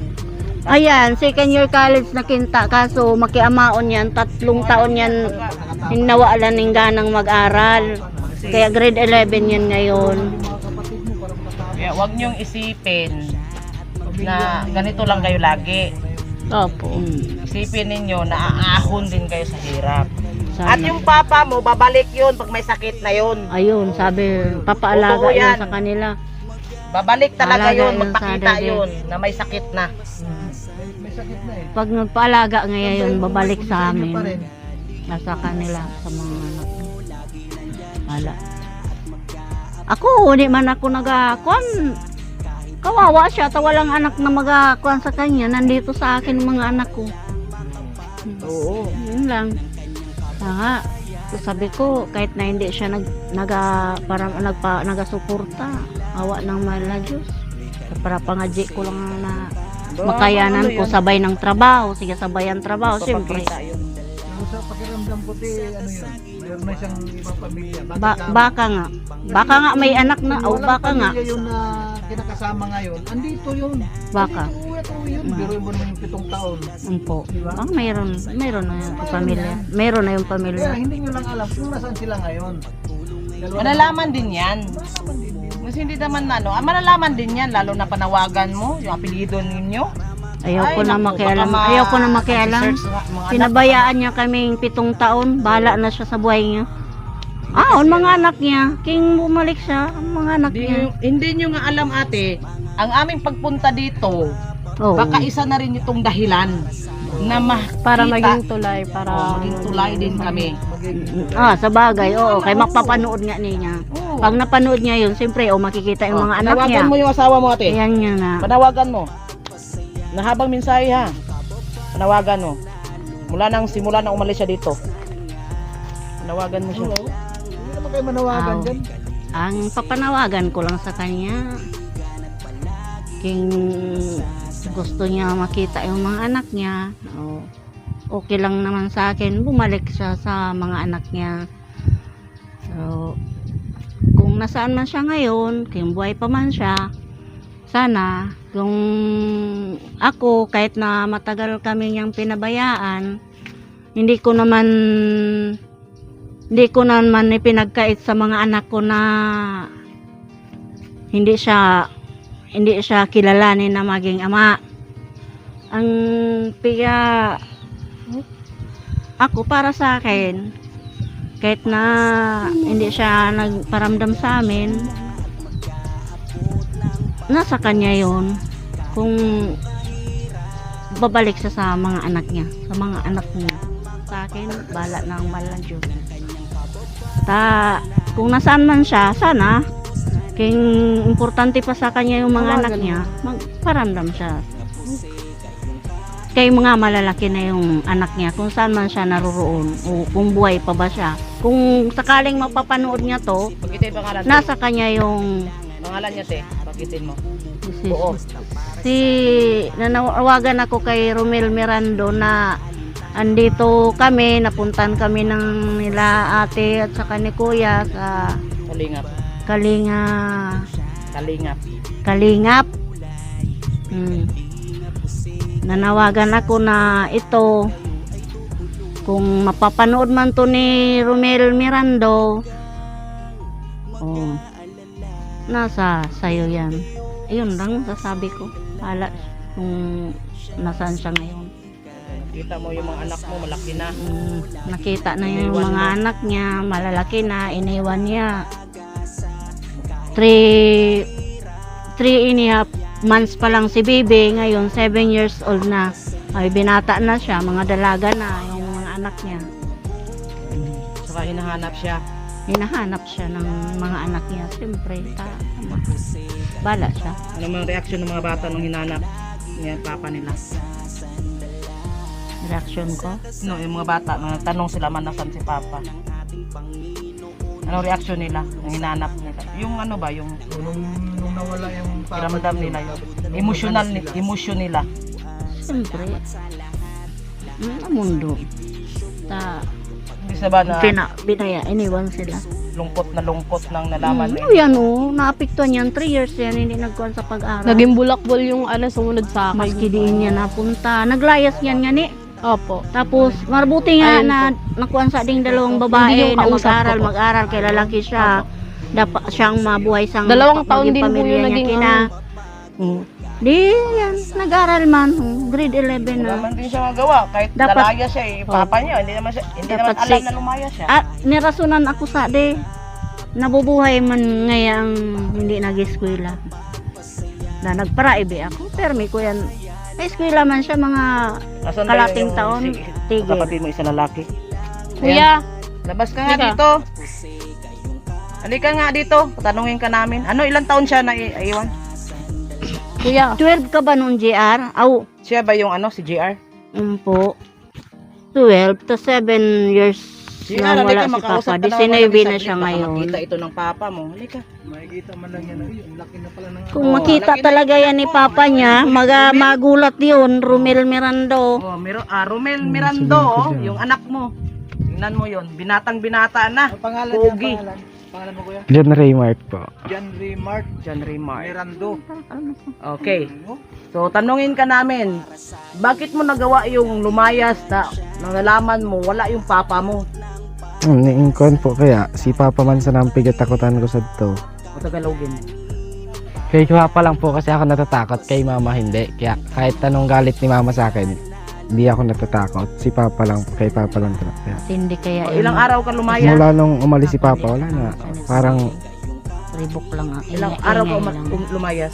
Ayan, second year college na kinta, kaso makiamaon yan, 3 taon yan hinawalan ng ganang mag-aral. Kaya grade 11 yan ngayon. Kaya huwag niyong isipin na ganito lang kayo lagi. Opo. Isipin ninyo na aahon din kayo sa hirap. Sana. At yung papa mo, babalik yun pag may sakit na yun. Ayun, sabi, papaalaga Totoo yun yan. sa kanila. Babalik talaga Alaga yun, yun sa magpakita dede. yun na may sakit na. May sakit na eh. Pag nagpaalaga ngayon, babalik sa Kung amin. pa rin. Nasa kanila, sa mga anak. Wala. Ako, di man ako nagakuan. Kawawa siya, walang anak na magakuan sa kanya. Nandito sa akin mga anak ko. Oo. Yun lang. Saka, sabi ko, kahit na hindi siya nagasuporta, awa ng mahal Diyos. Para pangadji ko lang na makayanan ko, sabay ng trabaho. Sige, sabay ang trabaho, siyempre. Sa pakiramdam ko ano yun, mayroon na siyang ibang pamilya. Baka nga. Baka nga may anak na, o baka nga. Pamilya yun na kinakasama ngayon, andito yun. Baka. Andito yun. Biro mo naman yung 7 taon. Po. Baka mayroon na yung pamilya. Mayroon na yung Kaya pamilya. hindi nyo lang alam kung nasaan sila ngayon. Malalaman din yan. Kasi hindi naman malalaman din yan, lalo na panawagan mo, yung apelyido ninyo. Ayaw ko na naku, makialam. baka Ayaw ko na makialam. search mga anak. Pinabayaan niya kaming 7 taon. Bahala na siya sa buhay niya. Mga anak niya. King bumalik siya. Ang mga anak niya. Hindi nyo nga alam ate, ang aming pagpunta dito, Oh. baka isa na rin itong dahilan na Para makita, maging tulay, para maging tulay din kami. Sa bagay. Oo. Kay mapapanood nga niya. Oo. Pag napanood niya yun, siyempre, makikita yung mga anak niya. Panawagan mo yung asawa mo ate. Ayan niya na. Panawagan mo. Nahabang mensahe ha. Panawagan mo. Simula nang umalis siya dito. Panawagan mo siya. Hindi naman kayo manawagan Aw. dyan. Ang papanawagan ko lang sa kanya, king gusto niya makita yung mga anak niya, okay lang naman sa akin, bumalik siya sa mga anak niya. So, kung nasaan man siya ngayon, kung buhay pa man siya, sana, kung ako, kahit na matagal kami niyang pinabayaan, hindi ko naman ipinagkait sa mga anak ko na hindi siya kilalanin na maging ama. Ang ako para sa akin, kahit na hindi siya nagparamdam sa amin, nasa kanya yun. Kung babalik siya sa mga anak niya, sa akin, bala ng balang Diyos. Kung nasaan man siya, sana kung importante pa sa kanya yung mga anak niya, magparamdam siya. Kay mga malalaki na yung anak niya, kung saan man siya naroon, o kung buhay pa ba siya. Kung sakaling mapapanood niya to, Pagkitin pangalan. nasa kanya yung Pangalan niya te. Pagkitin mo. si, Oo. nanawagan ako kay Romel Mirando na andito kami, napuntan kami ng nila ate at saka ni kuya sa Kalingap. Nanawagan ako na ito, kung mapapanood man to ni Romel Mirando, nasa sayo yan. Ayun lang sasabi ko. Hala kung nasaan siya ngayon. Nakita mo yung mga anak mo, malaki na. Nakita na yung Iniwan mga mo. anak niya, malalaki na, iniwan niya. 3.5 months pa lang si baby, ngayon 7 years old na. Ay, binata na siya, mga dalaga na yung mga anak niya. Saka hinahanap siya. Hinahanap siya ng mga anak niya. Siyempre, bala siya. Ano mga reaksyon ng mga bata nung hinanap niya papa nila? Reaction ko. No, yung mga bata, mga tanong sila man nasan si papa. Anong reaksyon nila nung hinanap nila? Yung ano ba, yung Nung nawala yung piramdam nila, yung emosyon nila. Siyempre, mundo. Hindi sa ba na Iniwan sila. lungkot nang nalaman nila? Yan naapektuhan yan. 3 years yan, hindi nagkuhan sa pag-aral. naging bulakbol yung sumunod sa akin. Maski diin niya napunta. Naglayas yan nga ni. Opo. Tapos, mabuti nga Ayun na nakuhan sa ding dalawang Hindi babae yung na kausap ko po. mag-aral kay lalaki siya. Dapat siyang mabuhay sang 2 taon maging din po pamilya yung niya naging kina. Di yan, nag-aral man. Grade 11 Wala na. man din siya magawa. Kahit Dapat- dalaya siya papa niya, hindi naman Dapat alam si- na lumaya siya. Nirasunan ako sa nabubuhay man ngayang hindi nag-eskwela. Na nagparaibe ako. Pero may ko yan. May eskwela man siya mga Nasaan ba kalating yung taon. Tigil. kapatid mo isa lalaki? Kuya, Labas ka nga Teka. dito. Halika nga dito, tanungin ka namin. Ano, ilang taon siya na iwan? Kuya, 12 ka ba nung JR? Aw, Siya ba yung ano, si JR? po. 12 to 7 years na wala si Papa. 19 na siya ngayon. Makita ito ng Papa mo. Halika. Makikita man lang yan. Ay, ang laki na pala ng... Kung makita talaga yan ni Papa niya, magulat yun. Romel Mirando. Oh, Romel Mirando, oh, yung anak mo. Tingnan mo yun. Binatang-binata na. Ang pangalan Pogi. niya, pangalan mo kuya? John Raymart po. John Remart John Raymar. Mirando. Okay. So, tanungin ka namin, bakit mo nagawa yung lumayas na nangalaman mo, wala yung Papa mo? Niingkon po kaya si Papa man sa nampig at takutan ko sa to. O Tagalogin. Kay Papa lang po kasi ako natatakot, kay Mama hindi. Kaya kahit anong galit ni Mama sa akin, hindi ako natatakot. Si Papa lang, kay Papa lang talaga. Kaya, Hindi kaya O, ilang araw ka lumayas? mula nung umalis si Papa, wala na. Parang, Ribok lang. Ilang araw ka lumayas?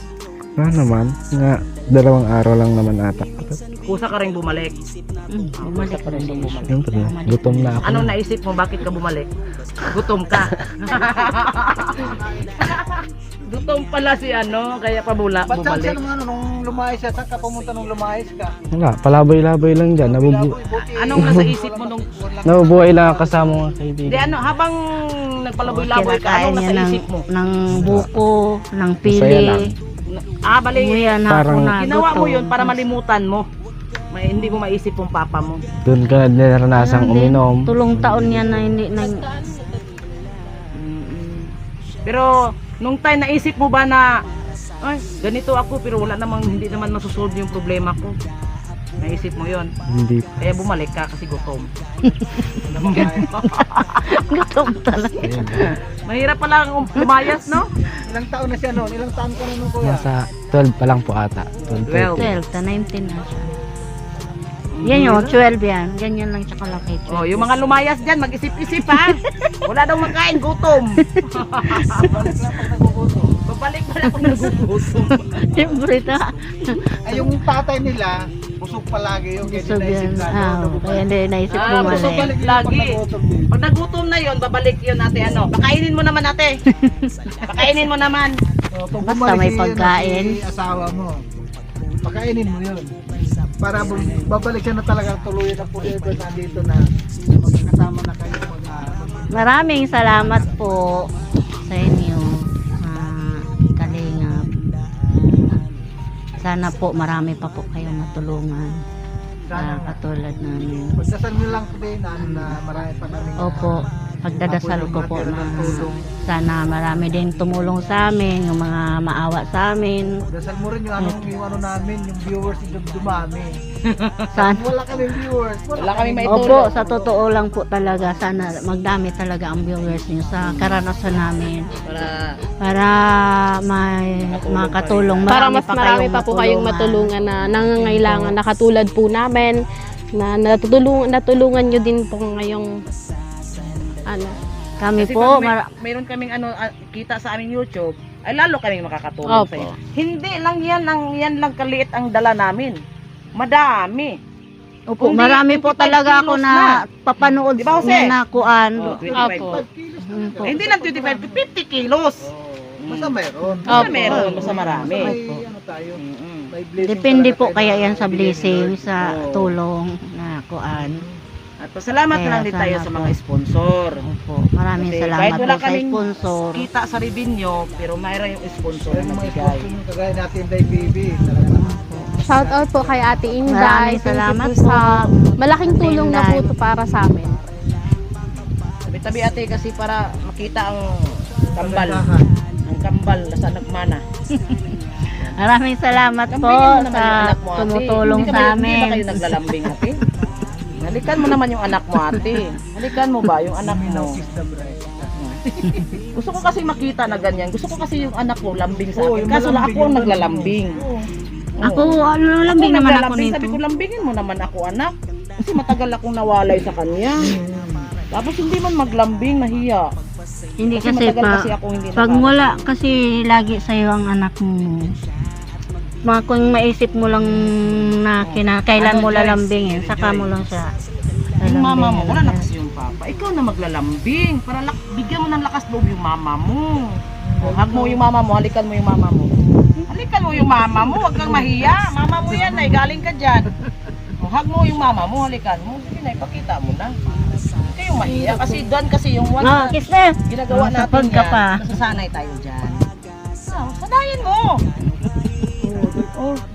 ano naman, nga 2 araw lang naman ata. Kusa ka rin bumalik. Bumalik Kusa ka rin bumalik. Siyempre, gutom na ako. Anong naisip mo, bakit ka bumalik? Gutom ka. Gutom pala si ano, kaya pa Ba't saan bumalik. siya nung, nung lumayas siya? Saan ka pumunta nung lumayas ka? Wala, palabay-labay lang dyan. Anong nasa isip mo nung... Nabubuhay lang ako kasama mga Hindi, kaibigan. ano, habang nagpalaboy-laboy ka, Kinakain anong niya nasa isip mo? ng buko, ng Masaya lang. pili. Bali, Umuyan na ako Parang- na ginawa mo gutom. yun para malimutan mo. Hindi mo maisip yung Papa mo. Doon ka na naranasang Hindi. uminom. Tulong taon niya na hindi na Pero, nung time naisip mo ba na, ay, ganito ako pero wala namang, hindi naman masusolve yung problema ko. Naisip mo yon. Hindi. Kaya bumalik ka kasi gutom. gutom talaga. Mahirap pala lumayas, no? Ilang taon na siya noon? Ilang taon ka na nung kuya? Nasa 12 pa lang po ata. 12. 12 to 19 na siya. Yan yun, 12 yan. Ganyan lang siya kalaki. Oh, yung mga lumayas dyan, mag-isip-isip ha. Wala daw makain, gutom. Babalik pala kung nagugutom. Siyempre na. Ay, yung tatay nila, busog palagi yung kaya Busog naisip yan. na. Kaya hindi naisip Ah, bumalik. busog balik lagi. Pag nagutom na yon, babalik yun ate ano. Pakainin mo naman ate. Pakainin mo naman. Basta may pagkain. Si asawa mo. Pakainin mo yun. Para babalik siya na talaga tuluyan na forever nandito na magkakasama na kayo pag Maraming salamat po sa inyo, Kalingap. Sana po marami pa po kayong matulungan. Katulad namin. pagdasal nyo lang po din na marami pa namin. Opo, pagdadasal ko po na sana marami din tumulong sa amin, yung mga maawa sa amin. Dasal mo rin yung ano namin, yung viewers yung dumami. Sana, Wala kami viewers. Wala kami opo, maitulong. sa totoo lang po talaga, sana magdami talaga ang viewers niyo sa karanasan namin. Para may makatulong. para mas marami pa po kayong matulungan na nangangailangan na katulad po namin na natulungan nyo din po ngayong ano. Kami Kasi po, pag mayroon kaming kita sa aming YouTube, ay lalo kaming makakatulong Opo. sa inyo. Hindi lang yan lang kaliit ang dala namin. Madami. opo, Kundi marami po 25 talaga ako kilos na papanood Di ba, Jose? niya na kuan. Oh, 25 Opo. po. Po. Hindi lang 25, 50 kilos. Basta meron. Basta Opo. meron, basta marami. May ano tayo. Mm-mm. May blessing Depende talaga po tayo kaya na yan sa bibigyan blessing, ni Lord. sa Oo. tulong na kuan. At pasalamat Kaya lang din tayo sana sa po. mga sponsor. Opo, maraming Kasi salamat kahit wala po sa kaming sponsor. Kita sa revenue, pero mayroon yung sponsor Pero na yung mga magbigay. sponsor yung kagaya natin Day Baby. Talaga. Shout out po kay Ate Inday. Maraming Thank you salamat po sa malaking Ate tulong na po Inday. ito para sa amin. Tabi-tabi ate kasi para makita ang kambal. Kagandahan. Ang kambal na sa nagmana. Maraming salamat po Lambingin mo naman sa yung anak mo, ate. tumutulong Hindi sa Hindi ba amin. kayo naglalambing ate? Halikan mo naman yung anak mo ate. Halikan mo ba yung anak mo? Kiss the bride. Gusto ko kasi makita na ganyan. Gusto ko kasi yung anak ko lambing sa Oo, akin. yung Kaso lang malambing, ako ang yung naglalambing. Oo. Ako, ano, lambing naman ako naglalambing. nito. Sabi ko, lambingin mo naman ako anak. Kasi matagal akong nawalay sa kanya. Tapos hindi man maglambing, nahiya. Hindi Kasi kasi matagal pa, kasi ako hindi pag nakala. wala kasi lagi sa'yo ang anak mo. Kung maisip mo lang na kailan mo lalambingin, saka mo lang siya Yung mama mo, lalambingin. wala na kasi yung Papa. Ikaw na maglalambing para bigyan mo ng lakas loob yung mama mo. Hug mo yung mama mo, halikan mo yung mama mo. Halikan mo yung mama mo, huwag kang mahiya. Mama mo yan, ay galing ka dyan. Hug mo yung mama mo, halikan mo. Sige na, ipakita mo na. Huwag kayong mahiya kasi doon kasi yung one Ah, kiss na. ginagawa natin Sapag ka yan. pa. Nasasanay tayo dyan. Sanayin mo.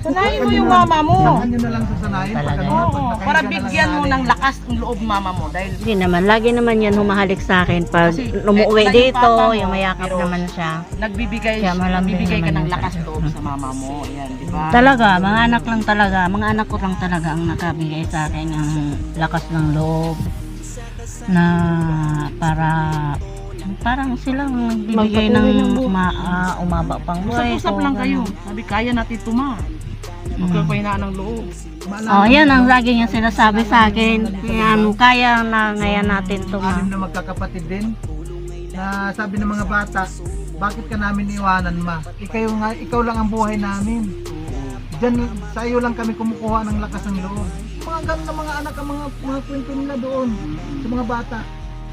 Sanayin mo yung mama mo. Saan nyo na lang sasanayin? Talaga. Oo, para bigyan mo ng lakas ng loob mama mo dahil Hindi naman, lagi naman yan humahalik sa akin pag Kasi, umuwi kahit yung dito, papa mo, yung mayakap pero naman siya. nagbibigay Kaya malambing nagbibigay ka naman ng yun lakas sa- loob sa mama mo. Ayan, di ba? Talaga, mga anak lang talaga, mga anak ko lang talaga ang nakabigay sa akin ng lakas ng loob na parang silang nagbibigay Magpatuloy ng ng buhay. umaba pang buhay. Usap-usap ko, lang kayo. ganun. Sabi, kaya natin ito ma. Huwag kang pahinaan ng loob. Oh, yan ang lagi niya sinasabi sa akin. Kaya na ngayon natin ito ma. Anim na magkakapatid din na sabi ng mga bata, bakit ka namin iwanan ma? Ikaw lang ang buhay namin. Diyan sa iyo lang kami kumukuha ng lakas ng loob. Mga ganun na mga anak ang mga kwento nila doon sa mga bata.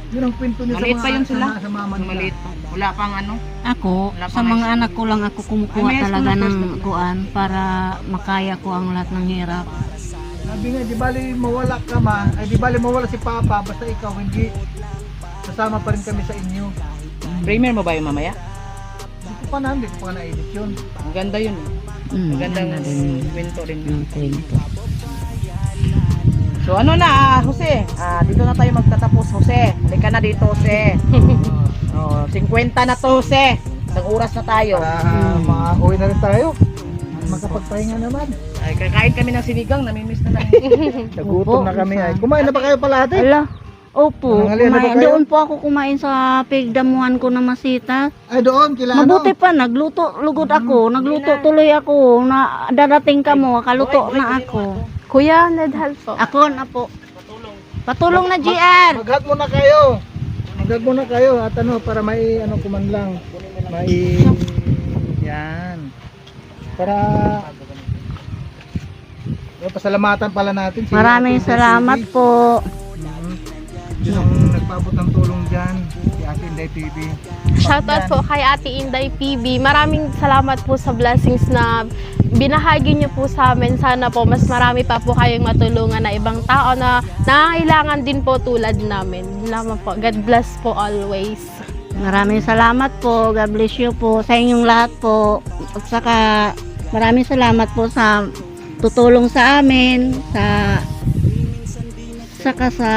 Yun ang kwento nila Maliit pa yun sila. sa mama nila. Maliit pa. Wala pang ano. Ako, Wala sa pang mga anak ko lang ako kumukuha Ay, may talaga school na ng first. kuan para makaya ko ang lahat ng hirap. Sabi nga, di bali mawala ka ma, ay di bali mawala si Papa, basta ikaw hindi. Kasama pa rin kami sa inyo. Premier mo ba yung mamaya? Hindi ko pa na-edit yun. Ang ganda yun. Magandang ganda din yun. kwento rin. Yung kwento. So ano na, Jose? Dito na tayo magtatapos, Jose. Halika na dito, Jose. 50 na to, Jose. Isang oras na tayo. Para makauwi na rin tayo. Magkapagpahinga naman. Ay, kakain kami ng sinigang, namimiss na lang. Nagutom na kami ay. Kumain na ba kayo pala ate? Ala, opo, Nanghalian na ba kumain. kayo? Doon po ako kumain sa pigdamuhan ko na masita. Ay doon, kila Mabuti pa, nagluto, lugod ako, nagluto tuloy ako, na darating ka mo, kaluto na ako. Kuya, Nedhal po. Ako na po. Patulong na GR. Maghat muna kayo. Maghat muna kayo at ano para may ano kuman lang. May yan. Para pasalamatan pala natin si Maraming Ate salamat Inday po. TV. Yung nagpaabot ng tulong dyan, si Ate Inday TV. Shoutout po kay Ate Inday PB. Maraming salamat po sa blessings na binahagi niyo po sa amin. Sana po mas marami pa po kayong matulungan na ibang tao na nangangailangan din po tulad namin. Salamat po. God bless po always. Maraming salamat po. God bless you po sa inyong lahat po. At saka maraming salamat po sa tutulong sa amin, saka sa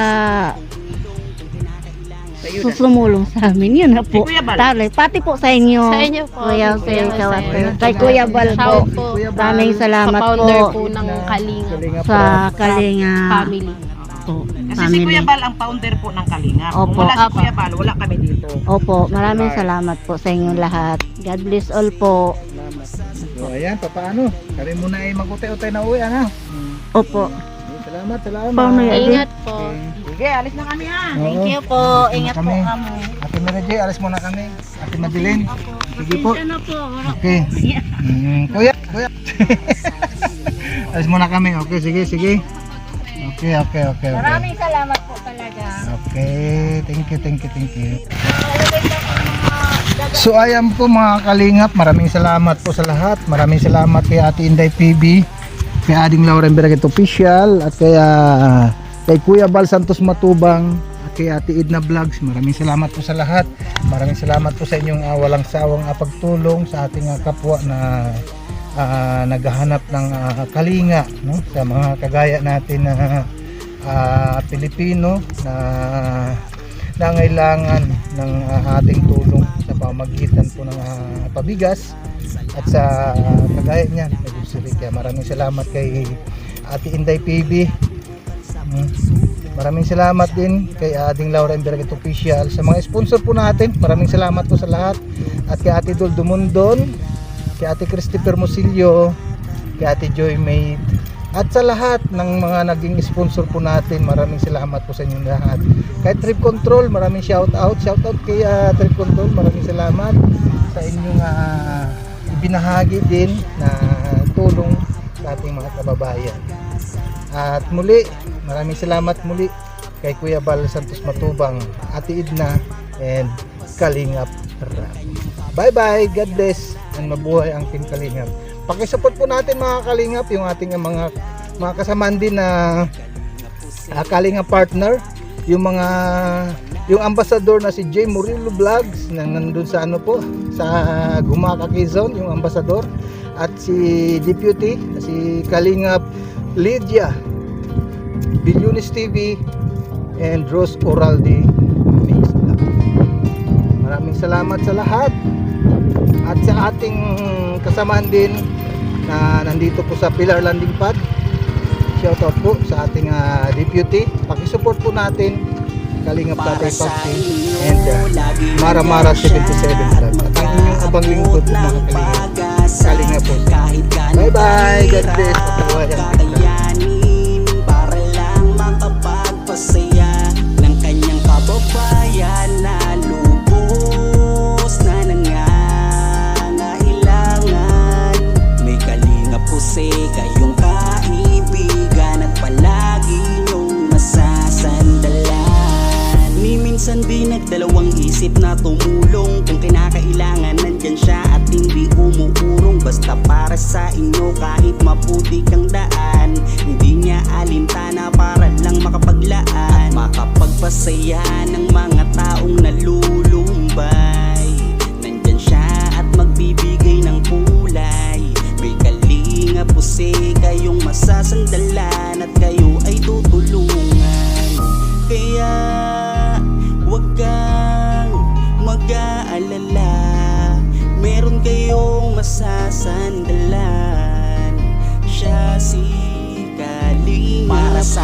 Ayun. sumulong sa amin. Yun na po. Kuya Bal. Tali, pati po sa inyo. Sa inyo po. Kuya Kuya Jose, Jose. kay Kuya Bal po. Shout po Kuya Bal, Maraming sa salamat founder po po ng Kalinga sa Kalinga family. po. Kasi si Kuya Bal ang founder po ng Kalinga. Kung Opo. wala si Kuya Bal, wala kami dito. Opo, maraming salamat po sa inyong lahat. God bless all po. So ayan, papaano? Kami muna ay mag-utay-utay na uwi, ano? Opo. Salamat. Paano yan? Ingat po. Sige, alis na kami ha. Thank you po. Ingat po Kami. kami. Ate Mary J, alis muna kami. Ate Madeline. Sige po. Pasensya na po. Okay. Kuya. Alis muna kami. Okay, sige. Okay. Maraming salamat po talaga. Okay, thank you. So ayan po mga kalingap, maraming salamat po sa lahat. Maraming salamat kay Ate Inday PB, kay Ading Lauren Beraget Official, at kay Kuya Bal Santos Matubang, at kay Ate Edna Vlogs. Maraming salamat po sa lahat. Maraming salamat po sa inyong walang sawang pagtulong sa ating kapwa na naghahanap ng kalinga, no? Sa mga kagaya natin na Pilipino na nangailangan ng ating tulong sa pamagitan po ng pabigas at sa kagaya niya. Kaya maraming salamat kay Ate Inday PB. Maraming salamat din kay Ading Laura Emberget Official, sa mga sponsor po natin. Maraming salamat po sa lahat, at kay Ate Dol Dumundon, kay Ate Christopher Mosillo, kay Ate Joy Maid, at sa lahat ng mga naging sponsor po natin. Maraming salamat po sa inyong lahat. Kay Trip Control, maraming shoutout kay Trip Control. Maraming salamat sa inyong ibinahagi din na tulong sa ating mga kababayan. At muli, maraming salamat muli kay Kuya Bal Santos Matubang, Ate Edna, and Kalingap Rap. Bye-bye, God bless, and mabuhay ang Team Kalingap. Pakisupport po natin mga Kalingap, yung ating mga kasamaan din na Kalingap partner, yung ambassador na si J. Murillo Vlogs na nandun sa sa Gumaca, Quezon, yung ambassador, at si Deputy, si Kalingap Lydia Bilyonis TV, and Rose Oraldi Mix Vlog. Maraming salamat sa lahat, at sa ating kasamaan din na nandito po sa Pilar Landing Pad. Shoutout po sa ating deputy. Pakisupport po natin Kalingap Tatay Papi and Mara Mara 77 Vlog. At ang inyong abang lingkod po mga Kalingap po. Bye bye, God bless. Mabuhay ang kakayanin para lang makapagpasaya ng kanyang kababayan na lubos na nangangailangan. May Kalingap Jose, kayong kaibigan at palagi niyong masasandalan. Ni minsan di nagdalawang isip na tumulong, kung kinakailangan nandyan siya at hindi umuurong. Basta para sa inyo kahit maputi kang daan, hindi niya alintana para lang makapaglaan, makapagpasaya ng mga taong nalulumbay. Nandyan siya at magbibigay ng kulay. May Kalingap Jose, kayong masasandalan at kayo ay tutulungan. Kaya huwag kang mag-aalala, meron kayong masasandalan. Siya si Kalingap. Para sa